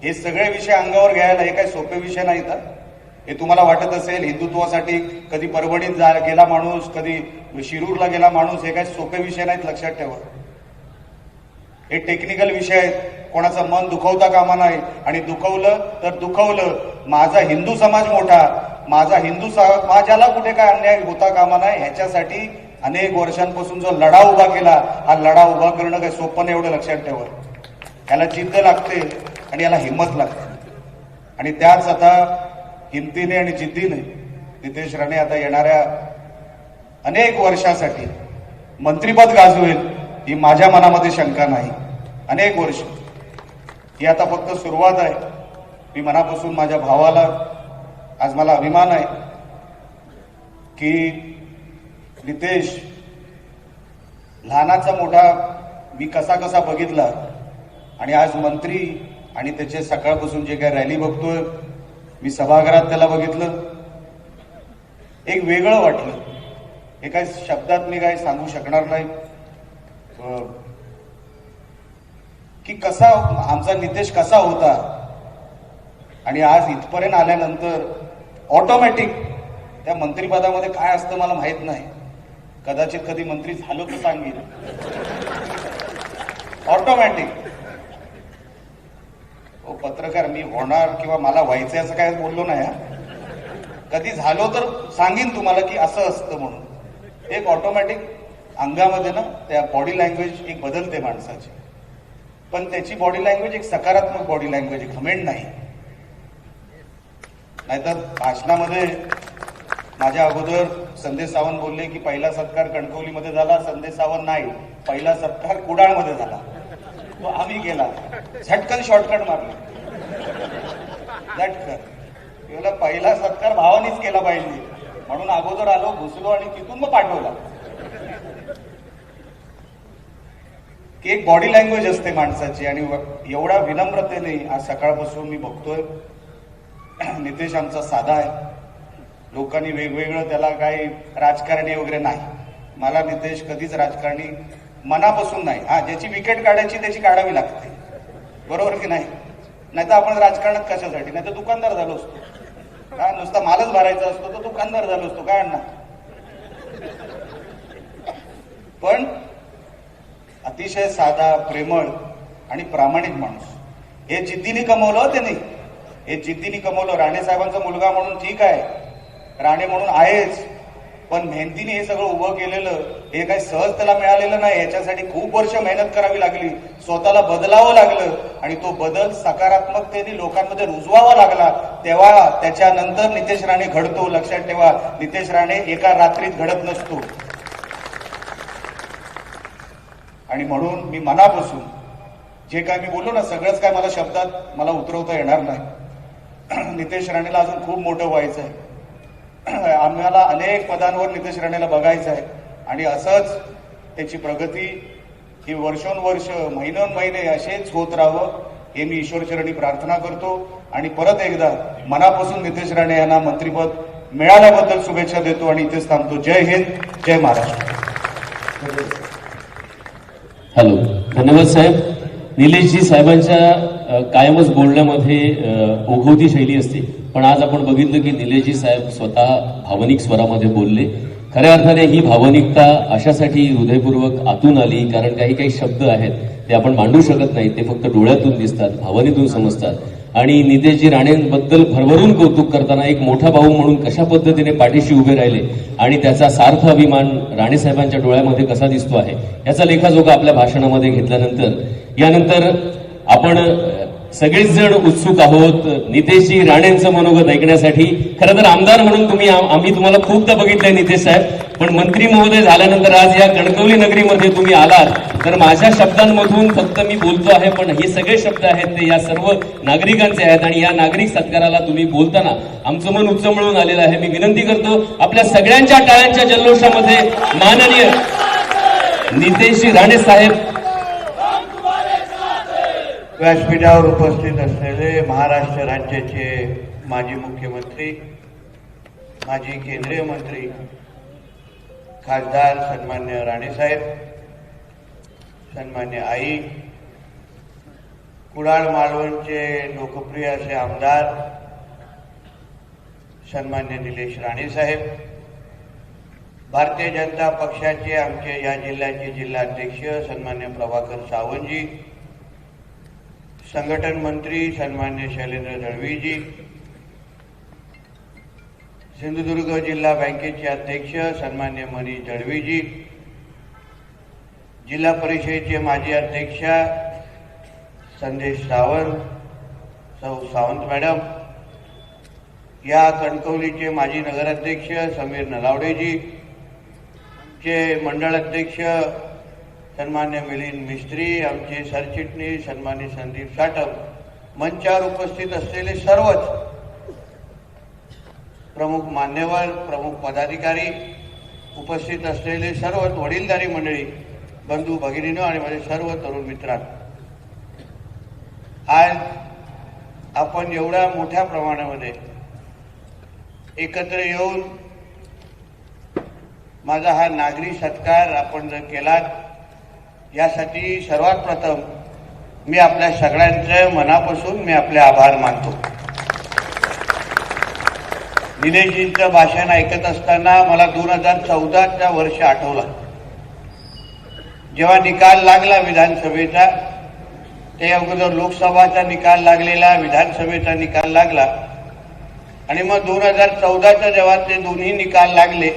Speaker 7: हे सगळे विषय अंगावर घ्यायला हे काही सोपे विषय नाहीत. हे तुम्हाला वाटत असेल हिंदुत्वासाठी कधी परभणीत गेला माणूस, कधी शिरूरला गेला माणूस, हे काही सोपे विषय नाहीत, लक्षात ठेवा. हे टेक्निकल विषय आहेत. कोणाचं मन दुखवता कामा नाही, आणि दुखवलं तर दुखवलं. माझा हिंदू समाज मोठा, माझा हिंदू समाजाला कुठे काय अन्याय होता कामा नाही, ह्याच्यासाठी अनेक वर्षांपासून जो लढा उभा केला, हा लढा उभा करणं काही सोपं नाही, एवढं लक्षात ठेवा. याला जिद्द लागते आणि याला हिंमत लागते, आणि त्याच आता हिमतीने आणि जिद्दीने नितेश राणे आता येणाऱ्या अनेक वर्षासाठी मंत्रिपद गाजवेल ही माझ्या मनामध्ये शंका नाही. अनेक वर्ष ही आता फक्त सुरुवात आहे. मी मनापासून माझ्या भावाला, आज मला अभिमान आहे की नितेश लहानाचा मोठा मी कसा कसा बघितला, आणि आज मंत्री, आणि त्याचे सकाळपासून जे काही रॅली बघतोय, मी सभागृहात त्याला बघितलं, एक वेगळं वाटलं. हे काही शब्दात मी काही सांगू शकणार नाही की कसा आमचा नितेश कसा होता. आणि आज इथपर्यंत आल्यानंतर ऑटोमॅटिक त्या मंत्रिपदामध्ये काय असतं मला माहित नाही, कदाचित कधी मंत्री झालो तर सांगेन. ऑटोमॅटिक पत्रकार मी होणार किंवा मला व्हायचं असं काय बोललो नाही, कधी झालो तर सांगेन तुम्हाला की असं असतं म्हणून. एक ऑटोमॅटिक अंगामध्ये ना त्या बॉडी लँग्वेज एक बदलते माणसाची, पण त्याची बॉडी लँग्वेज एक सकारात्मक बॉडी लँग्वेज, एक घमेंड नाही. नाहीतर भाषणामध्ये माझ्या अगोदर संदेश सावंत बोलले की पहिला सत्कार कणकवलीमध्ये झाला. संदेश सावंत नाही, पहिला सत्कार कुडाळमध्ये झाला, तो आम्ही केला. झटकन शॉर्टकट मारले, झटकन. पहिला सत्कार भावानीच केला पाहिजे म्हणून अगोदर आलो, घुसलो आणि तिथून मग पाठवला. की एक बॉडी लँग्वेज असते माणसाची, आणि एवढ्या विनम्रतेने आज सकाळपासून मी बघतोय. नितेश आमचा साधा आहे. लोकांनी वेगवेगळं त्याला काही राजकारणी वगैरे नाही. मला नितेश कधीच राजकारणी मनापासून नाही. हा, ज्याची विकेट काढायची त्याची काढावी लागते, बरोबर की नाही? नाहीतर आपण राजकारणात कशासाठी? नाही तर दुकानदार झालो असतो का? नुसता मालच भरायचा असतो तर दुकानदार झालो असतो का अण्णा? पण अतिशय साधा, प्रेमळ आणि प्रामाणिक माणूस. हे जिद्दीने कमवलं त्याने, हे जिद्दीने कमवलं. राणे साहेबांचा मुलगा म्हणून ठीक आहे, राणे म्हणून आहेच, पण मेहनतीने हे सगळं उभं केलेलं हे काही सहज त्याला मिळालेलं नाही. याच्यासाठी खूप वर्ष मेहनत करावी लागली, स्वतःला बदलावं लागलं, आणि तो बदल सकारात्मकतेने लोकांमध्ये रुजवावा लागला. तेव्हा त्याच्यानंतर नितेश राणे घडतो. लक्षात ठेवा, नितेश राणे एका रात्रीत घडत नसतो. आणि म्हणून मी मनापासून जे काय मी बोललो ना, सगळंच काय मला शब्दात मला उतरवता येणार नाही. नितेश राणेला अजून खूप मोठं व्हायचं आहे. आम्हाला अनेक पदांवर नितेश राणेला बघायचं आहे, आणि असंच त्याची प्रगती ही वर्षोनवर्ष, महिनोन्महिने असेच होत राहावं हे मी ईश्वरचरणी प्रार्थना करतो. आणि परत एकदा मनापासून नितेश राणे यांना मंत्रिपद मिळाल्याबद्दल शुभेच्छा देतो आणि इथेच थांबतो. जय हिंद, जय महाराष्ट्र.
Speaker 6: हॅलो, धन्यवाद साहेब. निलेशजी साहेबांच्या कायमच बोलण्यामध्ये ओघवती शैली असते, पण आज आपण बघितलं की निलेशजी साहेब स्वतः भावनिक स्वरामध्ये बोलले. खऱ्या अर्थाने ही भावनिकता अशासाठी हृदयपूर्वक आतून आली, कारण काही काही शब्द आहेत ते आपण मांडू शकत नाही, ते फक्त डोळ्यातून दिसतात, भावनेतून समजतात. आणि नितेशजी राणेंबद्दल भरभरून कौतुक करताना एक मोठा भाऊ म्हणून कशा पद्धतीने पाठीशी उभे राहिले आणि त्याचा सार्थ अभिमान राणेसाहेबांच्या डोळ्यामध्ये कसा दिसतो आहे याचा लेखाजोखा आपल्या भाषणामध्ये घेतल्यानंतर, यानंतर आपण सगळेच जण उत्सुक आहोत नितेशजी राणेंचं मनोगत ऐकण्यासाठी. खरं तर आमदार म्हणून आम्ही तुम्हाला खूपदा बघितलंय नितेश साहेब, पण मंत्री महोदय झाल्यानंतर आज या कणकवली नगरीमध्ये तुम्ही आलात, तर माझ्या शब्दांमधून फक्त मी बोलतो आहे, पण हे सगळे शब्द आहेत ते या सर्व नागरिकांचे आहेत. आणि या नागरिक सत्काराला तुम्ही बोलताना आमचं मन उचमळून आलेलं आहे. मी विनंती करतो आपल्या सगळ्यांच्या टाळ्यांच्या जल्लोषामध्ये माननीय नितेशजी राणे साहेब
Speaker 9: व्यासपीठावर उपस्थित असलेले महाराष्ट्र राज्याचे माजी मुख्यमंत्री, माजी केंद्रीय मंत्री, खासदार सन्मान्य राणेसाहेब, सन्मान्य आई, कुडाळ मालवणचे लोकप्रिय असे आमदार सन्मान्य निलेश राणे साहेब, भारतीय जनता पक्षाचे आमचे या जिल्ह्याचे जिल्हाध्यक्ष सन्मान्य प्रभाकर सावंतजी, संघटन मंत्री सन्मान्य शैलेंद्र दळवीजी, सिंधुदुर्ग जिल्हा बँकेचे अध्यक्ष सन्मान्य मनीष दळवीजी, जिल्हा परिषदेचे माजी अध्यक्ष संदेश सावंत, सौ सावंत मॅडम, या कणकवलीचे माजी नगराध्यक्ष समीर नलावडेजी, चे मंडळ अध्यक्ष सन्मान्य मिलिंद मिस्त्री, आमचे सरचिटणीस सन्मान्य संदीप साटम, मंचावर उपस्थित असलेले सर्वच प्रमुख मान्यवर, प्रमुख पदाधिकारी, उपस्थित असलेले सर्वच वडीलधारी मंडळी, बंधू भगिनींनो आणि माझे सर्व तरुण मित्रांनो, आज आपण एवढ्या मोठ्या प्रमाणामध्ये एकत्र येऊन माझा हा नागरी सत्कार आपण जर केलात, यासाठी सर्वात प्रथम मी आपल्या सगळ्यांचं मनापासून मी आपले आभार मानतो. निलेशजींचं भाषण ऐकत असताना मला 2014चा वर्ष आठवला, जेव्हा निकाल लागला विधानसभेचा. ते अगोदर लोकसभाचा निकाल लागलेला, विधानसभेचा निकाल लागला, आणि मग 2014चा जेव्हा ते दोन्ही निकाल लागले,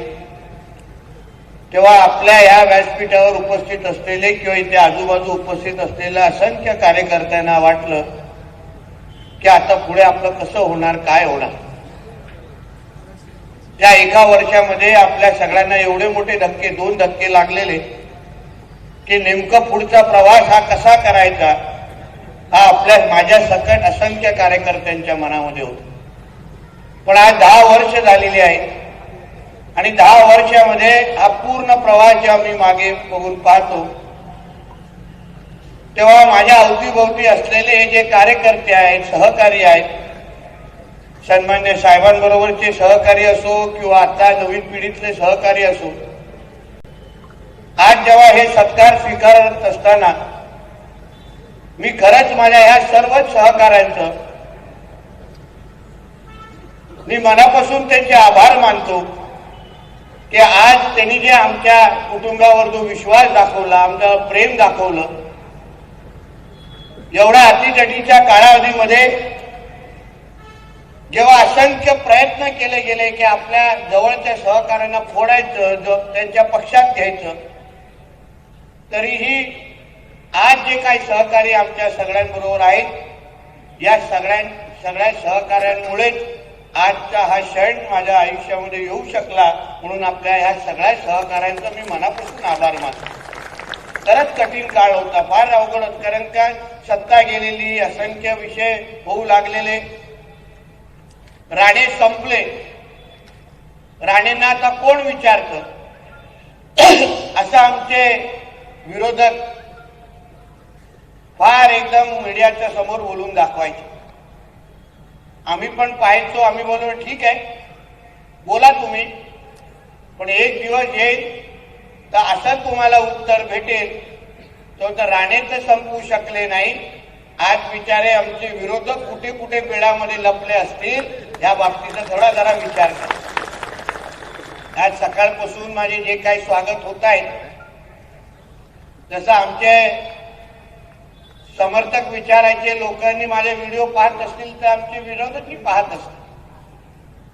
Speaker 9: तेव्हा आपल्या या व्यासपीठावर उपस्थित असलेले किंवा इथे आजूबाजू उपस्थित असलेल्या असंख्य कार्यकर्त्यांना वाटलं की आता पुढे आपलं कसं होणार, काय होणार. त्या एका वर्षामध्ये आपल्या सगळ्यांना एवढे मोठे धक्के, 2 धक्के लागलेले की नेमकं पुढचा प्रवास हा कसा करायचा, हा माझ्या सकट असंख्य कार्यकर्त्यांच्या मनामध्ये होता. पण आज 10 वर्ष झालेली आहे, आणि 10 वर्षामध्ये हा पूर्ण प्रवास जेव्हा मी मागे बघून पाहतो, तेव्हा माझ्या अवतीभोवती असलेले हे जे कार्यकर्ते आहेत, सहकारी आहेत, सन्मान्य साहेबांबरोबरचे सहकारी असो किंवा आता नवीन पिढीतले सहकारी असो, आज जेव्हा हे सत्कार स्वीकारत असताना मी खरंच माझ्या ह्या सर्वच सहकाऱ्यांचं मी मनापासून त्यांचे आभार मानतो की आज त्यांनी जे आमच्या कुटुंबावर जो विश्वास दाखवला, आमचं प्रेम दाखवलं, एवढ्या अतिजटीच्या कालावधीमध्ये जेव्हा असंख्य प्रयत्न केले गेले की आपल्या जवळच्या सहकाऱ्यांना फोडायचं, त्यांच्या पक्षात घ्यायचं, तरीही आज जे काही सहकारी आमच्या सगळ्यांबरोबर आहेत, या सगळ्या सहकाऱ्यांमुळेच आजचा हा क्षण माझ्या आयुष्यामध्ये येऊ शकला. म्हणून आपल्या ह्या सगळ्या सहकाऱ्यांचा मी मनापासून आभार मानतो. खरंच कठीण काळ होता, फार अवघड होत, कारण त्या सत्ता गेलेली, असंख्य विषय होऊ लागलेले, राणे संपले, राणेंना आता कोण विचारतं असं आमचे विरोधक फार एकदम मीडियाच्या समोर बोलून दाखवायचे. आम्ही पण पाहायचो, आम्ही बोललो ठीक आहे बोला तुम्ही, पण एक दिवस येईल तर असं तुम्हाला उत्तर भेटेल. तर राणेच संपवू शकले नाही. आज बिचारे आमचे विरोधक कुठे कुठे बेडामध्ये लपले असतील, या बाबतीचा थोडा जरा विचार करा. आज सकाळपासून माझे जे काही स्वागत होत आहे, जसं आमचे समर्थक विचारायचे, लोकांनी माझे व्हिडिओ पाहत असतील तर आमचे विरोधकही पाहत असतील,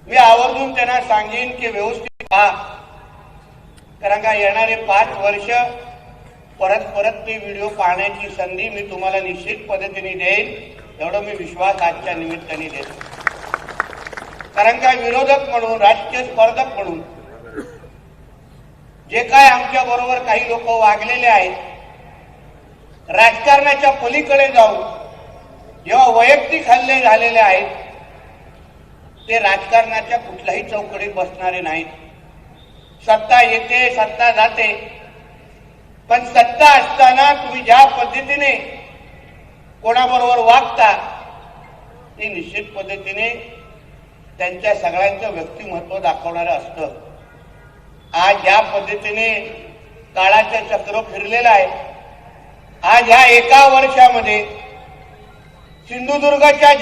Speaker 9: मी आवर्जून त्यांना सांगेन की व्यवस्थित पहा, कारण का येणारे 5 वर्ष परत परत ते व्हिडिओ पाहण्याची संधी मी तुम्हाला निश्चित पद्धतीने देईन, एवढं मी विश्वास आजच्या निमित्ताने देतो. कारण का विरोधक म्हणून, राजकीय स्पर्धक म्हणून जे काय आमच्या बरोबर काही लोक वागलेले आहेत, राजकारणाच्या पलीकडे जाऊन जेव्हा वैयक्तिक हल्ले झालेले आहेत, ते राजकारणाच्या कुठल्याही चौकटीत बसणारे नाहीत. सत्ता येते, सत्ता जाते, पण सत्ता असताना तुम्ही ज्या पद्धतीने कोणाबरोबर वागता, ते निश्चित पद्धतीने त्यांच्या सगळ्यांचं व्यक्तिमत्व दाखवणारं असतं. आज या पद्धतीने काळाचं चक्र फिरलेलं आहे. आज ह्या एका वर्षामध्ये सिंधुदुर्गच्या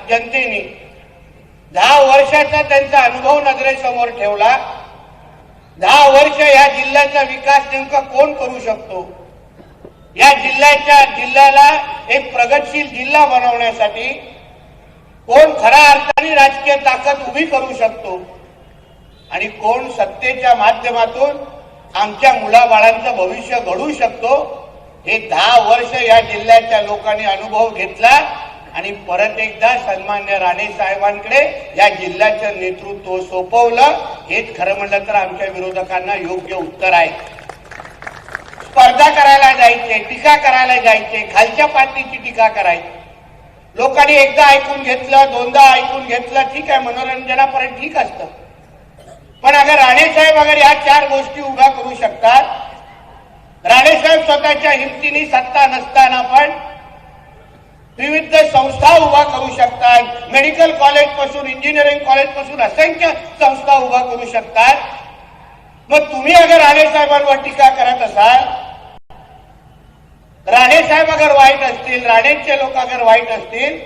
Speaker 9: जनतेने 10 वर्षाचा त्यांचा अनुभव नजरेसमोर ठेवला. 10 वर्ष या जिल्ह्याचा विकास नेमका कोण करू शकतो, या जिल्ह्याला एक प्रगतशील जिल्हा बनवण्यासाठी कोण खऱ्या अर्थाने राजकीय ताकद उभी करू शकतो आणि कोण सत्तेच्या माध्यमातून आमच्या मुलाबाळांचं भविष्य घडवू शकतो, हे 10 वर्ष या जिल्ह्याच्या लोकांनी अनुभव घेतला आणि परत एकदा सन्मान्य राणे साहेबांकडे या जिल्ह्याचं नेतृत्व सोपवलं. हेच खरं म्हणलं तर आमच्या विरोधकांना योग्य उत्तर आहे. स्पर्धा करायला जायचे, टीका करायला जायचे, खालच्या पातळीची टीका करायची. लोकांनी एकदा ऐकून घेतलं, दोनदा ऐकून घेतलं, ठीक आहे, मनोरंजनापर्यंत ठीक असतं. पण अगर राणेसाहेब अगर या 4 गोष्टी उभ्या करू शकतात, राणेसाहेब स्वतःच्या हिमतीने सत्ता नसताना पण विविध संस्था उभा करू शकतात, मेडिकल कॉलेज पासून इंजिनिअरिंग कॉलेज पासून असंख्य संस्था उभा करू शकतात. मग तुम्ही अगर राणेसाहेबांवर टीका करत असाल, राणेसाहेब अगर वाईट असतील, राणेचे लोक अगर वाईट असतील,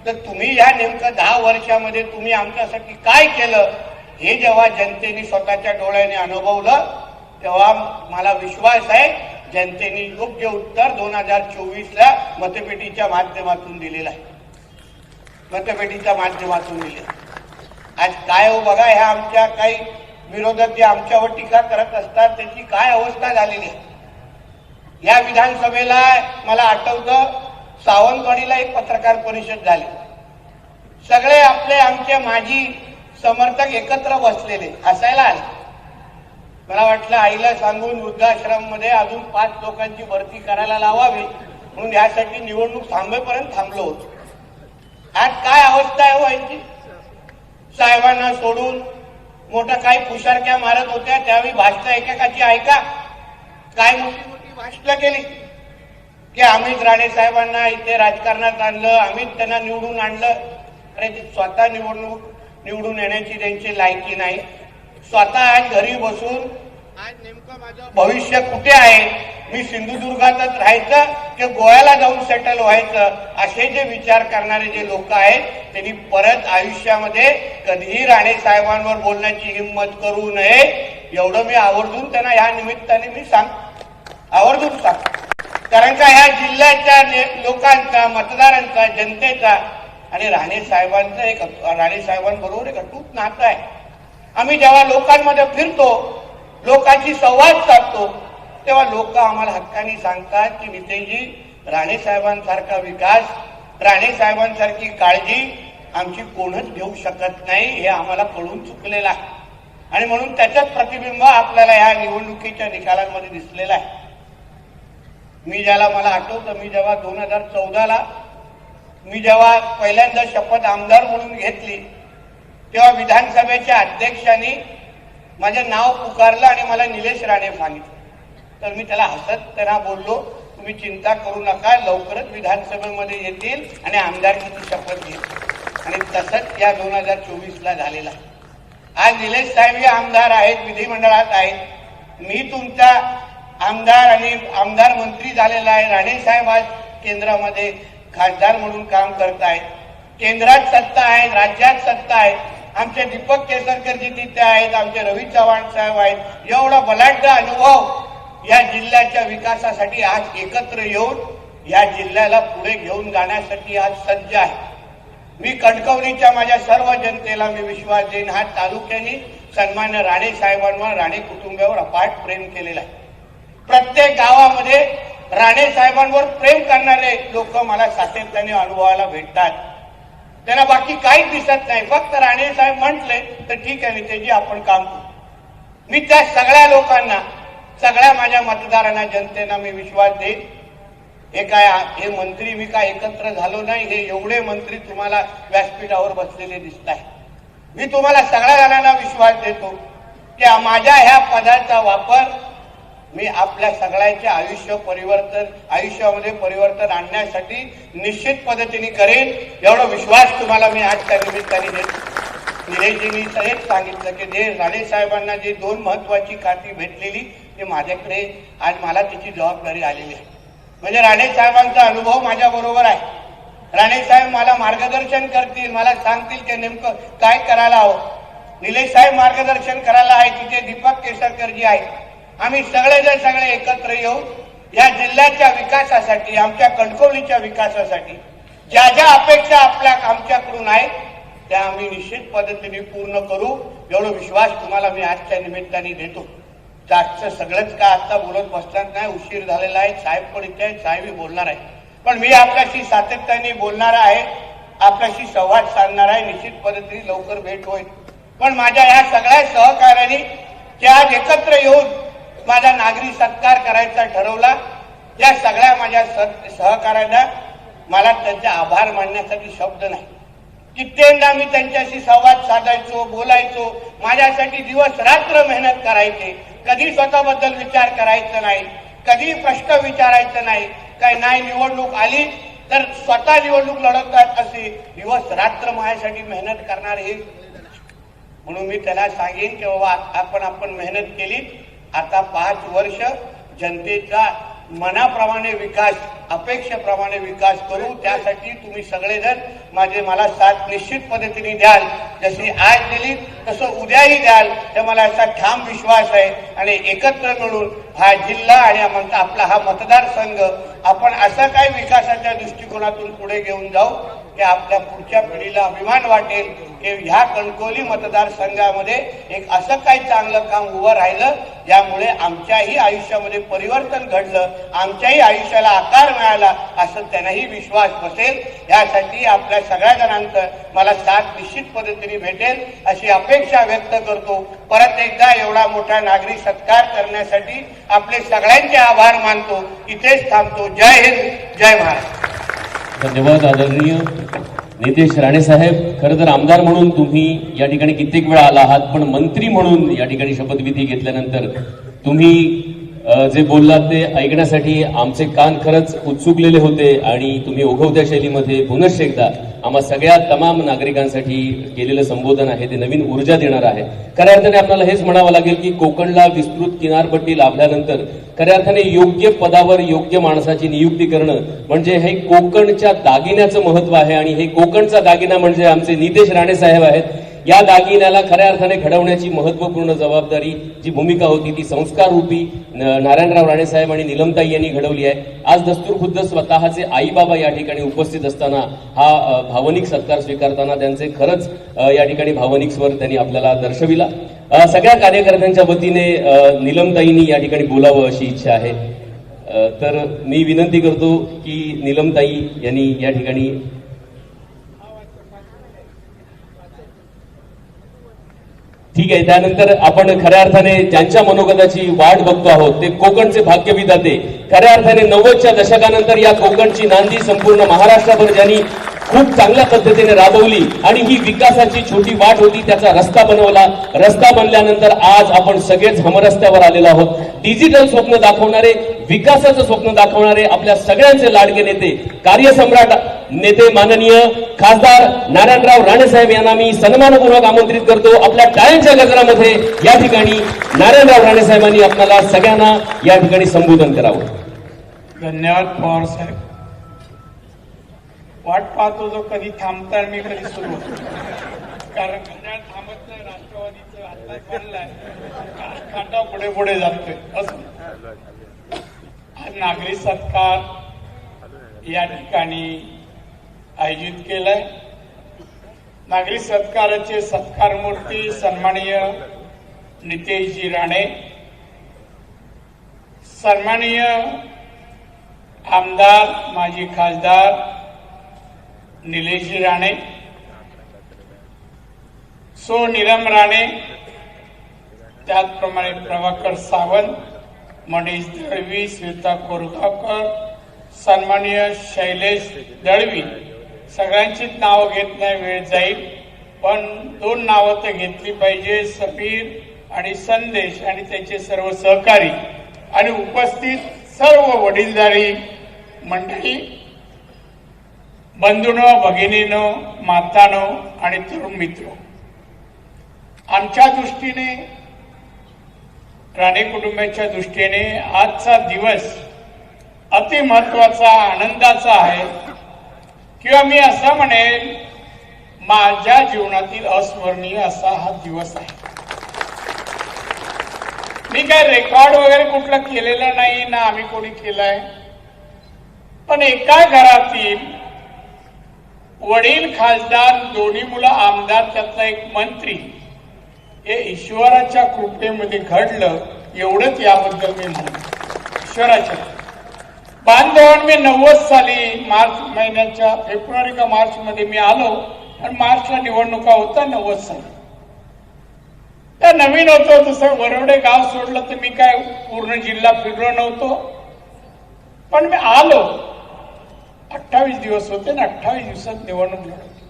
Speaker 9: तर तुम्ही या नेमकं 10 वर्षामध्ये तुम्ही आमच्यासाठी काय केलं हे जेव्हा जनतेने स्वतःच्या डोळ्याने अनुभवलं, तेव्हा मला विश्वास आहे जनतेने योग्य उत्तर 2024ला मतपेटीच्या माध्यमातून दिलेलं आहे. मतपेटीच्या माध्यमातून दिले. आज काय हो बघा, ह्या आमच्या काही विरोधक जे आमच्यावर टीका करत असतात त्याची काय अवस्था झालेली आहे. या विधानसभेला मला आठवतं सावंतवाडीला एक पत्रकार परिषद झाली. सगळे आपले आमचे माजी समर्थक एकत्र बसलेले हसायला आले. मला वाटलं आईला सांगून वृद्धाश्रम मध्ये अजून 5 लोकांची भरती करायला लावावी म्हणून यासाठी निवडणूक थांबेपर्यंत थांबलो होतो. आज काय अवस्था आहे व्हायची. साहेबांना सोडून मोठं काही पुशारक्या मारत होत्या, त्यावेळी भाषणं एकेकाची ऐका. काय मोठी मोठी भाषणं केली की आम्हीच राणे साहेबांना इथे राजकारणात आणलं, आम्हीच त्यांना निवडून आणलं. अरे स्वतः निवडून येण्याची त्यांची लायकी नाही. स्वतः आज घरी बसून आज नेमकं माझं भविष्य कुठे आहे, मी सिंधुदुर्गातच राहायचं की गोव्याला जाऊन सेटल व्हायचं, असे जे विचार करणारे जे लोक आहेत त्यांनी परत आयुष्यामध्ये कधीही राणे साहेबांवर बोलण्याची हिंमत करू नये, एवढं मी आवर्जून त्यांना या निमित्ताने मी आवर्जून सांगतो. कारण का ह्या जिल्ह्याच्या लोकांचा, मतदारांचा, जनतेचा आणि राणे साहेबांबरोबर एक अटूट नातं आहे. आम्ही जेव्हा लोकांमध्ये फिरतो, लोकांशी संवाद साधतो, तेव्हा लोक आम्हाला हक्काने सांगतात की नितेशजी, राणे साहेबांसारखा विकास, राणे साहेबांसारखी काळजी आमची कोणच घेऊ शकत नाही, हे आम्हाला कळून चुकलेलं आहे. आणि म्हणून त्याच्यात प्रतिबिंब आपल्याला ह्या निवडणुकीच्या निकालांमध्ये दिसलेलं आहे. मला आठवतं, मी जेव्हा 2014ला जेव्हा पहिल्यांदा शपथ आमदार म्हणून घेतली, तेव्हा विधानसभेच्या अध्यक्षांनी माझं नाव पुकारलं आणि मला निलेश राणे सांगितलं. तर मी त्याला हसत त्यांना बोललो, तुम्ही चिंता करू नका, लवकरच विधानसभेमध्ये येतील आणि आमदारकीची शपथ घेतील. आणि तसंच या 2024ला झालेला. आज निलेश साहेब हे आमदार आहेत, विधिमंडळात आहेत. मी तुमचा आमदार आणि आमदार मंत्री झालेला आहे. राणे साहेब आज केंद्रामध्ये खासदार म्हणून काम करत आहेत. केंद्रात सत्ता आहे, राज्यात सत्ता आहे. आमचे दीपक केसरकरजी तिथे आहेत, आमचे रवी चव्हाण साहेब आहेत. एवढा बलाढ्य अनुभव या जिल्ह्याच्या विकासासाठी आज एकत्र येऊन या जिल्ह्याला पुढे घेऊन जाण्यासाठी आज सज्ज आहे. मी कणकवलीच्या माझ्या सर्व जनतेला मी विश्वास देईन, हा तालुक्याने सन्मान्य राणे साहेबांवर, राणे कुटुंबावर अपाट प्रेम केलेला आहे. प्रत्येक गावामध्ये राणे साहेबांवर प्रेम करणारे लोक मला सातत्याने अनुभवायला भेटतात. त्यांना बाकी काहीच दिसत नाही, फक्त राणे साहेब म्हटले तर ठीक आहे नितेशजी आपण काम करू. मी त्या सगळ्या लोकांना, सगळ्या माझ्या मतदारांना, जनतेला मी विश्वास देईन. हे मंत्री मी काय एकत्र झालो नाही, हे एवढे मंत्री तुम्हाला व्यासपीठावर बसलेले दिसत आहे. मी तुम्हाला सगळ्या जणांना विश्वास देतो की माझ्या ह्या पदाचा वापर मी आपल्या सगळ्यांच्या आयुष्यामध्ये परिवर्तन आणण्यासाठी निश्चित पद्धतीने करेन, एवढा विश्वास तुम्हाला मी आजच्या निमित्ताने देतो. निलेशजींनी हेच सांगितलं की जे राणे साहेबांना जे 2 महत्वाची खाती भेटलेली ते माझ्याकडे आज मला त्याची जबाबदारी आलेली आहे. म्हणजे राणे साहेबांचा अनुभव माझ्या बरोबर आहे. राणे साहेब मला मार्गदर्शन करतील, मला सांगतील की नेमकं काय करायला हवं. निलेश साहेब मार्गदर्शन करायला आहे, तिथे दीपक केसरकरजी आहेत. आम्ही सगळे एकत्र येऊ या जिल्ह्याच्या विकासासाठी, आमच्या कणकवलीच्या विकासासाठी ज्या ज्या अपेक्षा आमच्याकडून आहेत त्या आम्ही निश्चित पद्धतीने पूर्ण करू, एवढा विश्वास तुम्हाला मी आजच्या निमित्ताने देतो. जास्त सगळंच काय आता बोलत बसणार नाही, उशीर झालेला आहे. साहेब पण इथे आहेत, साहेबही बोलणार आहे. पण मी आपल्याशी सातत्याने बोलणार आहे, आपल्याशी संवाद साधणार आहे. निश्चित पद्धतीने लवकर भेट होईल. पण माझ्या या सगळ्या सहकार्याने जे आज एकत्र येऊन माझा नागरी सत्कार करायचा ठरवला, या सगळ्या माझ्या सहकार्यांना मला त्यांचे आभार मानण्यासाठी शब्द नाही. कित्येकदा मी त्यांच्याशी संवाद साधायचो, बोलायचो, माझ्यासाठी दिवस रात्र मेहनत करायचे. कधी स्वतःबद्दल विचार करायचा नाही, कधी प्रश्न विचारायचा नाही. काय नाही, निवडणूक आली तर स्वतः निवडणूक लढवतात असे दिवस रात्र माझ्यासाठी मेहनत करणार हे. म्हणून मी त्याला सांगेन की बाबा आपण मेहनत केली. आता 5 वर्ष जनतेचा मनाप्रमाणे विकास, अपेक्षेप्रमाणे विकास करू. त्यासाठी तुम्ही सगळेजण मला साथ निश्चित पद्धतीने द्याल. जशी आज दिली तसं उद्याही द्याल, तर मला असा ठाम विश्वास आहे. आणि एकत्र मिळून हा जिल्हा आणि आपला हा मतदारसंघ आपण असं काय विकासाच्या दृष्टिकोनातून पुढे घेऊन जाऊ की आपल्या पुढच्या पिढीला अभिमान वाटेल की ह्या कणकवली मतदारसंघामध्ये एक असं काही चांगलं काम उभं राहिलं, ज्यामुळे आमच्याही आयुष्यामध्ये परिवर्तन घडलं, आमच्याही आयुष्याला आकार मिळाला, असं त्यांनाही विश्वास बसेल. यासाठी आपल्या सगळ्या जणांचं मला साथ निश्चित पद्धतीने भेटेल अशी अपेक्षा व्यक्त करतो. परत एकदा एवढा मोठा नागरी सत्कार करण्यासाठी आपले सगळ्यांचे आभार मानतो. इथेच थांबतो. जय हिंद, जय महाराष्ट्र.
Speaker 6: धन्यवाद आदरणीय नितेश राणे साहेब. खरं तर आमदार म्हणून तुम्ही या ठिकाणी कित्येक वेळा आला आहात, पण मंत्री म्हणून या ठिकाणी शपथविधी घेतल्यानंतर तुम्ही जे बोललात ते ऐकण्यासाठी आमचे कान खरंच उत्सुकलेले होते. आणि तुम्ही ओघवत्या शैलीमध्ये पुनश्च एकदा आम्हा सगळ्या तमाम नागरिकांसाठी केलेलं संबोधन आहे ते नवीन ऊर्जा देणार आहे. खऱ्या अर्थाने आपल्याला हेच म्हणावं लागेल की कोकणला विस्तृत किनारपट्टी लाभल्यानंतर खऱ्या अर्थाने योग्य पदावर योग्य माणसाची नियुक्ती करणं म्हणजे हे कोकणच्या दागिन्याचं महत्व आहे. आणि हे कोकणचा दागिना म्हणजे आमचे नितेश राणे साहेब आहेत. या दागिन्याला खऱ्या अर्थाने घडवण्याची महत्वपूर्ण जबाबदारी जी भूमिका होती ती संस्कार रूपी नारायणराव राणे साहेब आणि नीलमताई यांनी घडवली आहे. आज दस्तूर खुद्द स्वतःचे आई बाबा या ठिकाणी उपस्थित असताना हा भावनिक सत्कार स्वीकारताना त्यांचे खरंच या ठिकाणी भावनिक स्वर त्यांनी आपल्याला दर्शविला. सगळ्या कार्यकर्त्यांच्या वतीने नीलमताईंनी या ठिकाणी बोलावं अशी इच्छा आहे. तर मी विनंती करतो की नीलमताई यांनी या ठिकाणी ठीक आहे. त्यानंतर आपण खऱ्या अर्थाने ज्यांच्या मनोगताची वाट बघतो आहोत ते कोकणचे भाग्यविधाते. खऱ्या अर्थाने 90च्या दशकानंतर या कोकणची नांदी संपूर्ण महाराष्ट्रभर ज्यांनी खूप चांगल्या पद्धतीने राबवली आणि ही विकासाची छोटी वाट होती त्याचा रस्ता बनवला. रस्ता बनल्यानंतर आज आपण सगळेच हमरस्त्यावर आलेलो आहोत. डिजिटल स्वप्न दाखवणारे, विकासाचं स्वप्न दाखवणारे आपल्या सगळ्यांचे लाडके नेते, कार्यसम्राट नेते माननीय खासदार नारायणराव राणे साहेब यांना मी सन्मानपूर्वक आमंत्रित करतो. आपल्या टाळ्यांच्या गजरामध्ये या ठिकाणी नारायणराव राणे साहेबांनी आपल्याला सगळ्यांना या ठिकाणी संबोधन करावं.
Speaker 10: धन्यवाद पवार साहेब. वाट पाहतो जो कधी थांबता मी कधी सुरू होतो, कारण घड्याळ थांबत नाही. राष्ट्रवादीचं आत्ताच बनलाय, काटा पुढे पुढे जातोय. असं आज नागरी सत्कार या ठिकाणी आयोजित केलाय. नागरी सत्काराचे सत्कार मूर्ती सन्माननीय नितेशजी राणे, सन्माननीय आमदार माजी खासदार निलेशजी राणे, सो नीलम राणे, त्याचप्रमाणे प्रभाकर सावंत, मनीष दळवी, श्वेता कोरगावकर, सन्माननीय शैलेश दळवी. सगळ्यांचीच नावं घेत नाही, वेळ जाईल, पण 2 नावं तर घेतली पाहिजे. सफीर आणि संदेश आणि त्याचे सर्व सहकारी आणि उपस्थित सर्व वडीलधारी मंडळी, बंधूंनो, भगिनीनो, मातांनो आणि तरुण मित्र, आमच्या दृष्टीने, राणे कुटुंबाच्या दृष्टीने आजचा दिवस अति महत्वाचा, आनंदाचा आहे. किंवा मी असं म्हणेन माझ्या जीवनातील अस्मरणीय असा हा दिवस आहे. मी काय रेकॉर्ड वगैरे कुठला केलेला नाही ना आम्ही कोणी केलाय, पण एका घरातील वडील खासदार, दोन्ही मुलं आमदार, त्यातला एक मंत्री, हे ईश्वराच्या कृपेमध्ये घडलं एवढंच याबद्दल मी म्हणतो. ईश्वराच्या बांधवान मी 90 साली मार्च महिन्याच्या फेब्रुवारी का मार्च मध्ये मी आलो आणि मार्चला निवडणुका होता 90 साली. त्या नवीन होतो, तसं वरवडे गाव सोडलं तर मी काय पूर्ण जिल्हा फिरलो नव्हतो, पण मी आलो. 28 दिवस होते ना, 28 दिवसात निवडणूक लढवली.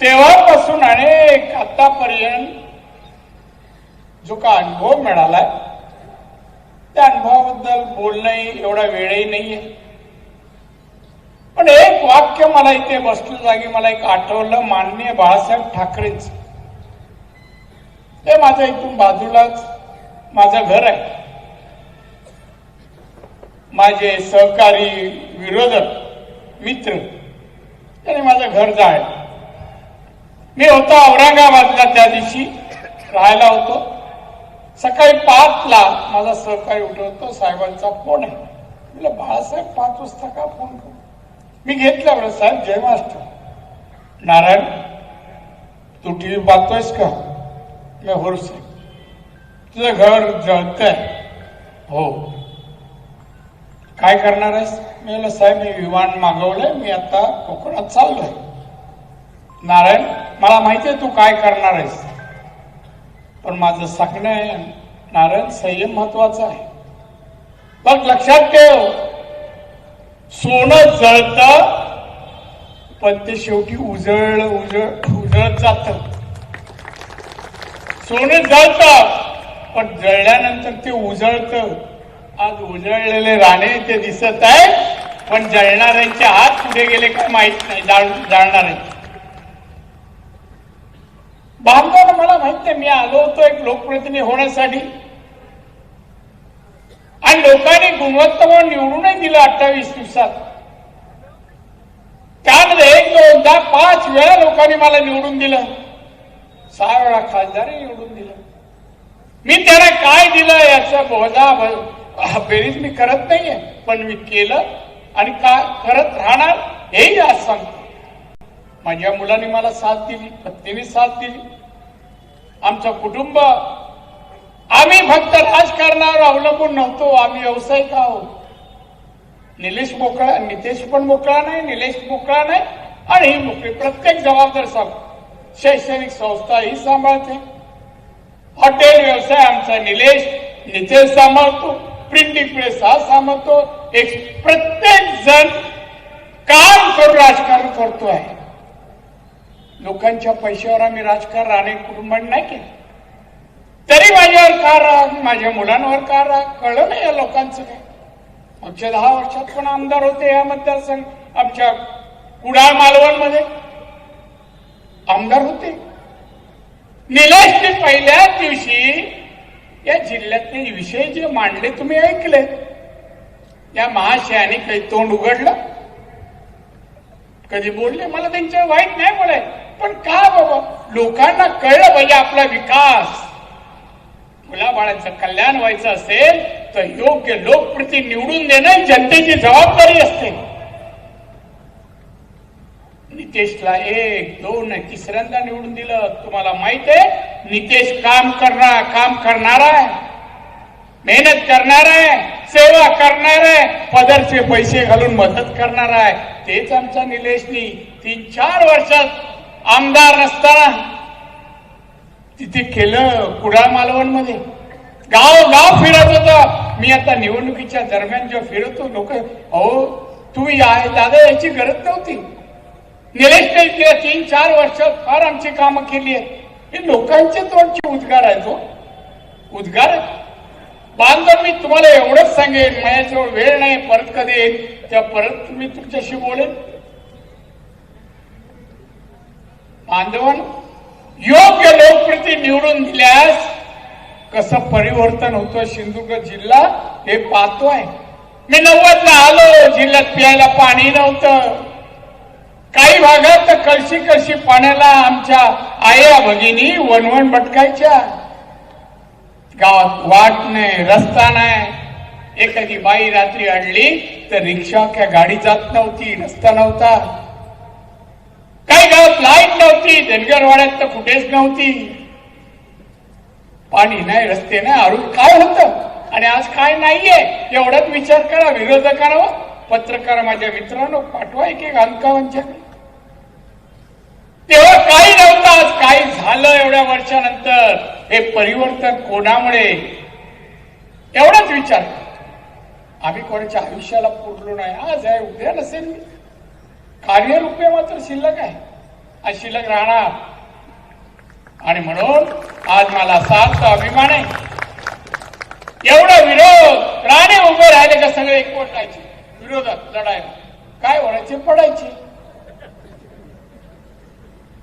Speaker 10: तेव्हापासून अनेक आतापर्यंत जो का अनुभव मिळालाय, त्या अनुभवाबद्दल बोलणं एवढा वेळही नाहीये. पण एक वाक्य मला इथे बसलं जागी मला एक आठवलं, माननीय बाळासाहेब ठाकरेंचं. ते माझ्या इथून बाजूलाच माझं घर आहे. माझे सहकारी, विरोधक, मित्र त्याने माझं घर जाळलं. मी होतो औरंगाबादला, त्या दिवशी राहायला होतो. सकाळी 5 ला माझा सहकारी उठवतो, साहेबांचा फोन आहे. म्हटलं बाळासाहेब 5 वाजता का फोन करू? मी घेतला. बरं साहेब जय महाराष्ट्र. नारायण तू टीव्ही पाहतोयस का? मी हो साहेब. तुझं घर जळतंय? हो. काय करणार आहेस? मी म्हटलं साहेब मी विमान मागवलंय, मी आता कोकणात चाललोय. नारायण मला माहितीये तू काय करणार आहेस, पण माझं सांगणं आहे नारायण, संयम महत्वाचा आहे. बघ लक्षात ठेव, सोनं जळतं पण ते शेवटी उजळत जात. सोनं जळतं पण जळल्यानंतर ते उजळतं. आज उजळलेले राणे ते दिसत आहे, पण जळणाऱ्यांचे हात पुढे गेले काय माहित नाही. जाळणाऱ्यांचे बांधवानं मला माहित नाही. मी आलो होतो एक लोकप्रतिनिधी होण्यासाठी आणि लोकांनी गुणवत्ता निवडूनही दिलं 28 दिवसात. त्यामध्ये 1, 2, 5 वेळा लोकांनी मला निवडून दिलं. 6 वेळा खासदारही निवडून दिलं. मी त्यांना काय दिलं याचा बोजा बेरीज मी करत नाहीये, पण मी केलं आणि काय करत राहणार हेही आज सांगतो. माझ्या मुलांनी मला साथ दिली, पत्नीने साथ दिली, आमचं कुटुंब. आम्ही फक्त राजकारणावर अवलंबून नव्हतो, आम्ही व्यावसायिक आहोत. निलेश मोकळा, नितेश पण मोकळा नाही, निलेश मोकळा नाही आणि ही मोकळी. प्रत्येक जबाबदार शैक्षणिक संस्था ही सांभाळते. हॉटेल व्यवसाय आमचा नितेश सांभाळतो. प्रिंटिंग प्रेस हा सांभाळतो. एक प्रत्येक जण काम करून राजकारण करतो आहे. लोकांच्या पैशावर आम्ही राजकारण अनेक कुटुंबांनी नाही केलं. तरी माझ्यावर का राग, माझ्या मुलांवर का राग कळलं नाही या लोकांचं काय. मागच्या 10 वर्षात पण आमदार होते या मतदारसंघ, आमच्या कुडाळ मालवणमध्ये आमदार होते. निलेशने पहिल्या दिवशी या जिल्ह्यातले विषय जे मांडले तुम्ही ऐकले, या महाशयाने काही तोंड उघडलं, कधी बोलले? मला त्यांच्या वाईट नाही बोलाय, पण का बाबा लोकांना कळलं पाहिजे आपला विकास, मुलाबाळांचं कल्याण व्हायचं असेल तर योग्य लोकप्रतिनिधी निवडून देणं जनतेची जबाबदारी असते. नितेशला 1, 2, तिसऱ्यांदा निवडून दिलं. तुम्हाला माहित आहे नितेश काम करणार आहे, मेहनत करणार आहे, सेवा करणार आहे, पदरचे पैसे घालून मदत करणार आहे. तेच आमच्या निलेशनी 3-4 वर्षात आमदार नसताना तिथे केलं. कुडाळ मालवण मध्ये गाव फिरत होता. मी आता निवडणुकीच्या दरम्यान जेव्हा फिरतो, लोक अहो तुम्ही दादा याची गरज नव्हती. निलेशने 3-4 वर्षात फार आमची कामं केली आहेत. हे लोकांचे तोंडचे उद्गार आहे. तो उद्गार बांधव. मी तुम्हाला एवढंच सांगेन, माझ्याजवळ वेळ नाही, परत कधी येईल तेव्हा परत मी तुमच्याशी बोलेन. बांधवांनो, योग्य लोकप्रतिनिधी निवडून दिल्यास कसं परिवर्तन होतं सिंधुदुर्ग जिल्हा हे पाहतोय. मी 90 ला आलो, जिल्ह्यात प्यायला पाणी नव्हतं. काही भागात तर कळशी कळशी पाण्याला आमच्या आया भगिनी वणवण भटकायच्या. गावात वाट नाही, रस्ता नाही. एखादी बाई रात्री अडली तर रिक्षा किंवा गाडी जात नव्हती, रस्ता नव्हता. काही गावात लाईट नव्हती, धनगरवाड्यात तर कुठेच नव्हती. पाणी नाही, रस्ते नाही, अरुण काय होतं आणि आज काय नाहीये एवढाच विचार करा. विरोधकांना, पत्रकार माझ्या मित्रांनो पाठवा एक अंकावांच्या. तेव्हा काही नव्हतं, आज काय झालं एवढ्या वर्षानंतर. हे परिवर्तन कोणामुळे, एवढाच विचार. आम्ही कोणाच्या आयुष्याला पुरलो नाही, आज आहे उद्या नसेल. कार्यरूपे मात्र शिल्लक आहे आणि शिल्लक राहणार. आणि म्हणून आज मला सार्थ अभिमान आहे. एवढा विरोध, राणे उभे राहिले का सगळे एकवटायचे विरोधात लढायला. काय व्हायचे, पडायचे.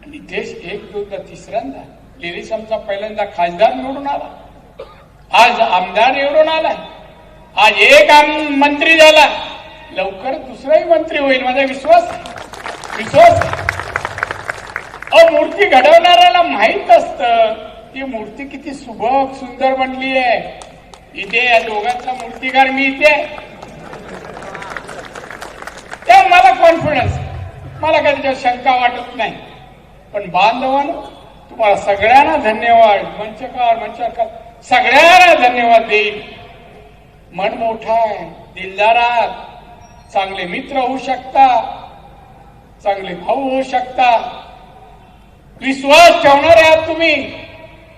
Speaker 10: आणि देश एक दोनदा तिसऱ्यांदा, लिरिसमचा पहिल्यांदा खासदार निवडून आला, आज आमदार निवडून आलाय, आज एक मंत्री झाला, लवकर दुसराही मंत्री होईल माझा विश्वास. मूर्ती घडवणाऱ्याला माहित असतं ती मूर्ती किती सुबक सुंदर बनली आहे. इथे या दोघांचा मूर्तिकार मी इथे, तेव्हा मला कॉन्फिडन्स, मला काही त्याच्यावर शंका वाटत नाही. पण बांधवांनो, तुम्हाला सगळ्यांना धन्यवाद. मंचकार सगळ्यांना धन्यवाद देईल. मन मोठा आहे, दिलदार आहात, चांगले मित्र होऊ शकता, चांगले भाऊ होऊ शकता, विश्वास ठेवणारे आहात तुम्ही.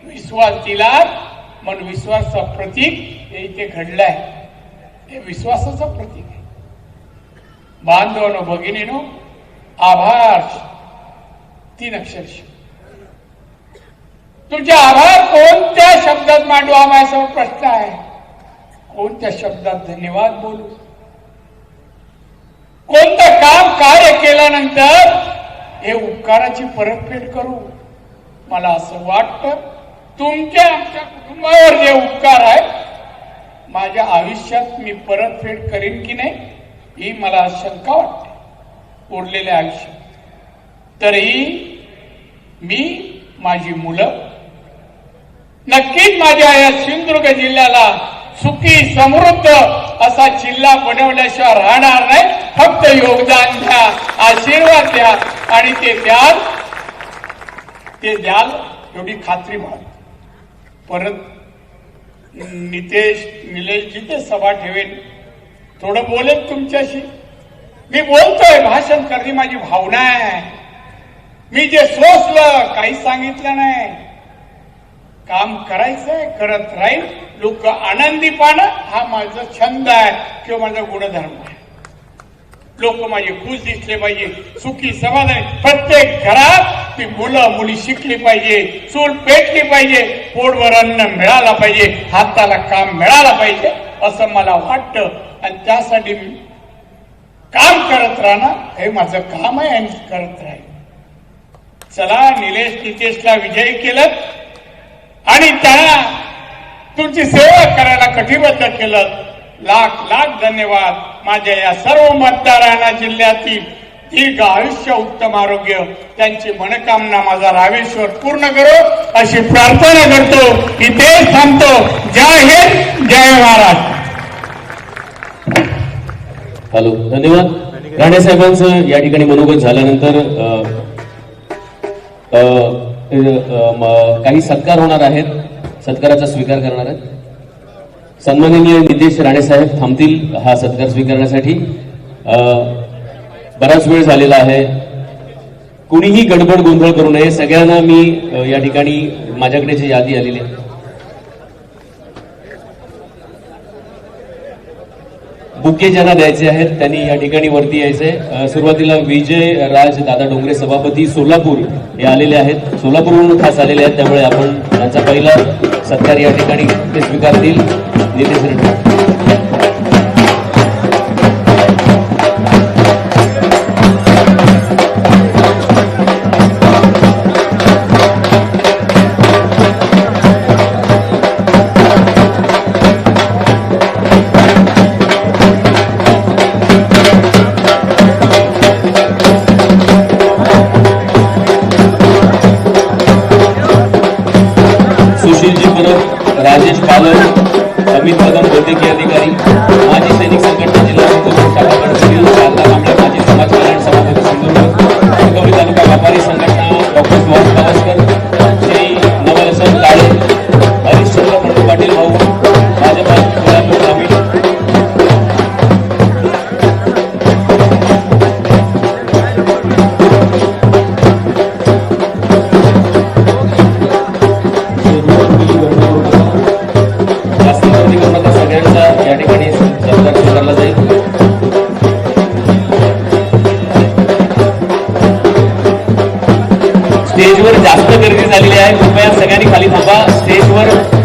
Speaker 10: विश्वास दिलात म्हणून विश्वासाचं प्रतीक हे इथे घडलंय. हे विश्वासाचं प्रतीक आहे. बांधवांनो, भगिनीनो, आभार. 3 अक्षर. तुमचे आभार कोणत्या शब्दात मांडू हा माझ्यासमोर प्रश्न आहे. कोणत्या शब्दात धन्यवाद बोलू, कोणतं काम कार्य केल्यानंतर हे उपकाराची परतफेड करू. मला असं वाटतं तुमच्या आमच्या कुटुंबावर जे उपकार आहे माझ्या आयुष्यात मी परतफेड करीन की नाही ही मला शंका वाटते उरलेल्या आयुष्यात. तरीही मी, माझी मुलं नक्कीच माझ्या या सिंधुदुर्ग जिल्ह्याला सुखी समृद्ध असा जिल्हा बनवल्याशिवाय राहणार नाही. फक्त योगदान द्या, आशीर्वाद द्या आणि ते द्याल एवढी खात्री बाळगतो. परत निलेशजी ते सभा ठेवेन, थोडं बोलेन तुमच्याशी. मी बोलतोय, भाषण करणे माझी भावना आहे. मी जे सोचलं काही सांगितलं नाही. काम करायचंय, करत राहील. लोक आनंदी पाहणं हा माझा छंद आहे किंवा माझा गुणधर्म आहे. लोक माझे खुश दिसले पाहिजे, सुखी समाधान. प्रत्येक घरात ती मुलं मुली शिकली पाहिजे, चूल पेटली पाहिजे, पोटभर अन्न मिळाला पाहिजे, हाताला काम मिळालं पाहिजे असं मला वाटतं. आणि त्यासाठी काम करत राहणं हे माझं काम आहे आणि करत राहील. चला, नितेशला विजयी केलं आणि त्यांना तुमची सेवा करायला कटिबद्ध केलं. लाख लाख धन्यवाद. माझ्या या सर्व मतदारांना जिल्ह्यातील दीर्घ आयुष्य, उत्तम आरोग्य, त्यांची मनोकामना माझा रामेश्वर पूर्ण करो अशी प्रार्थना करतो. इथेच थांबतो. जय हिंद, जय महाराष्ट्र.
Speaker 6: हॅलो, धन्यवाद. राणे साहेबांचं या ठिकाणी मनोगत झाल्यानंतर काही सत्कार होणार आहेत. सत्काराचा स्वीकार करणार आहेत. सन्माननीय नितेश राणे साहेब थांबतील हा सत्कार स्वीकारण्यासाठी. बराच वेळ झालेला आहे. कुणीही गडबड गोंधळ करू नये. सगळ्यांना मी या ठिकाणी माझ्याकडे जी यादी आलेली आहे, बुके ज्यांना द्यायचे आहेत त्यांनी या ठिकाणी वरती यायचे. सुरुवातीला विजय राज दादा डोंगरे सभापती सोलापूर हे आलेले आहेत, सोलापूरवरून खास आलेले आहेत. त्यामुळे आपण त्यांचा पहिला सत्कार या ठिकाणी ते स्वीकारतील. नितेश रेड्डी. त्याचबरोबर राजेश पालक, अमित कदम वैद्यकीय अधिकारी, माजी सैनिक संघटना जिल्हा शाखा गडचिरोली, शारदा कांबळे माजी समाज कल्याण सभापती सिंधुदुर्ग, कणकवली तालुका व्यापारी संघटना डॉक्टर सुभाष पावसकर, श्री नवलसन काळे, हरिश्चंद्र पंडित पाटील भाऊ, भाजपा कोल्हापूर ग्रामीण, सगळ्यांचा या ठिकाणी सत्कार स्वीकारला जाईल. स्टेजवर जास्त गर्दी झालेली आहे, कृपया सगळ्यांनी खाली थांबा. स्टेजवर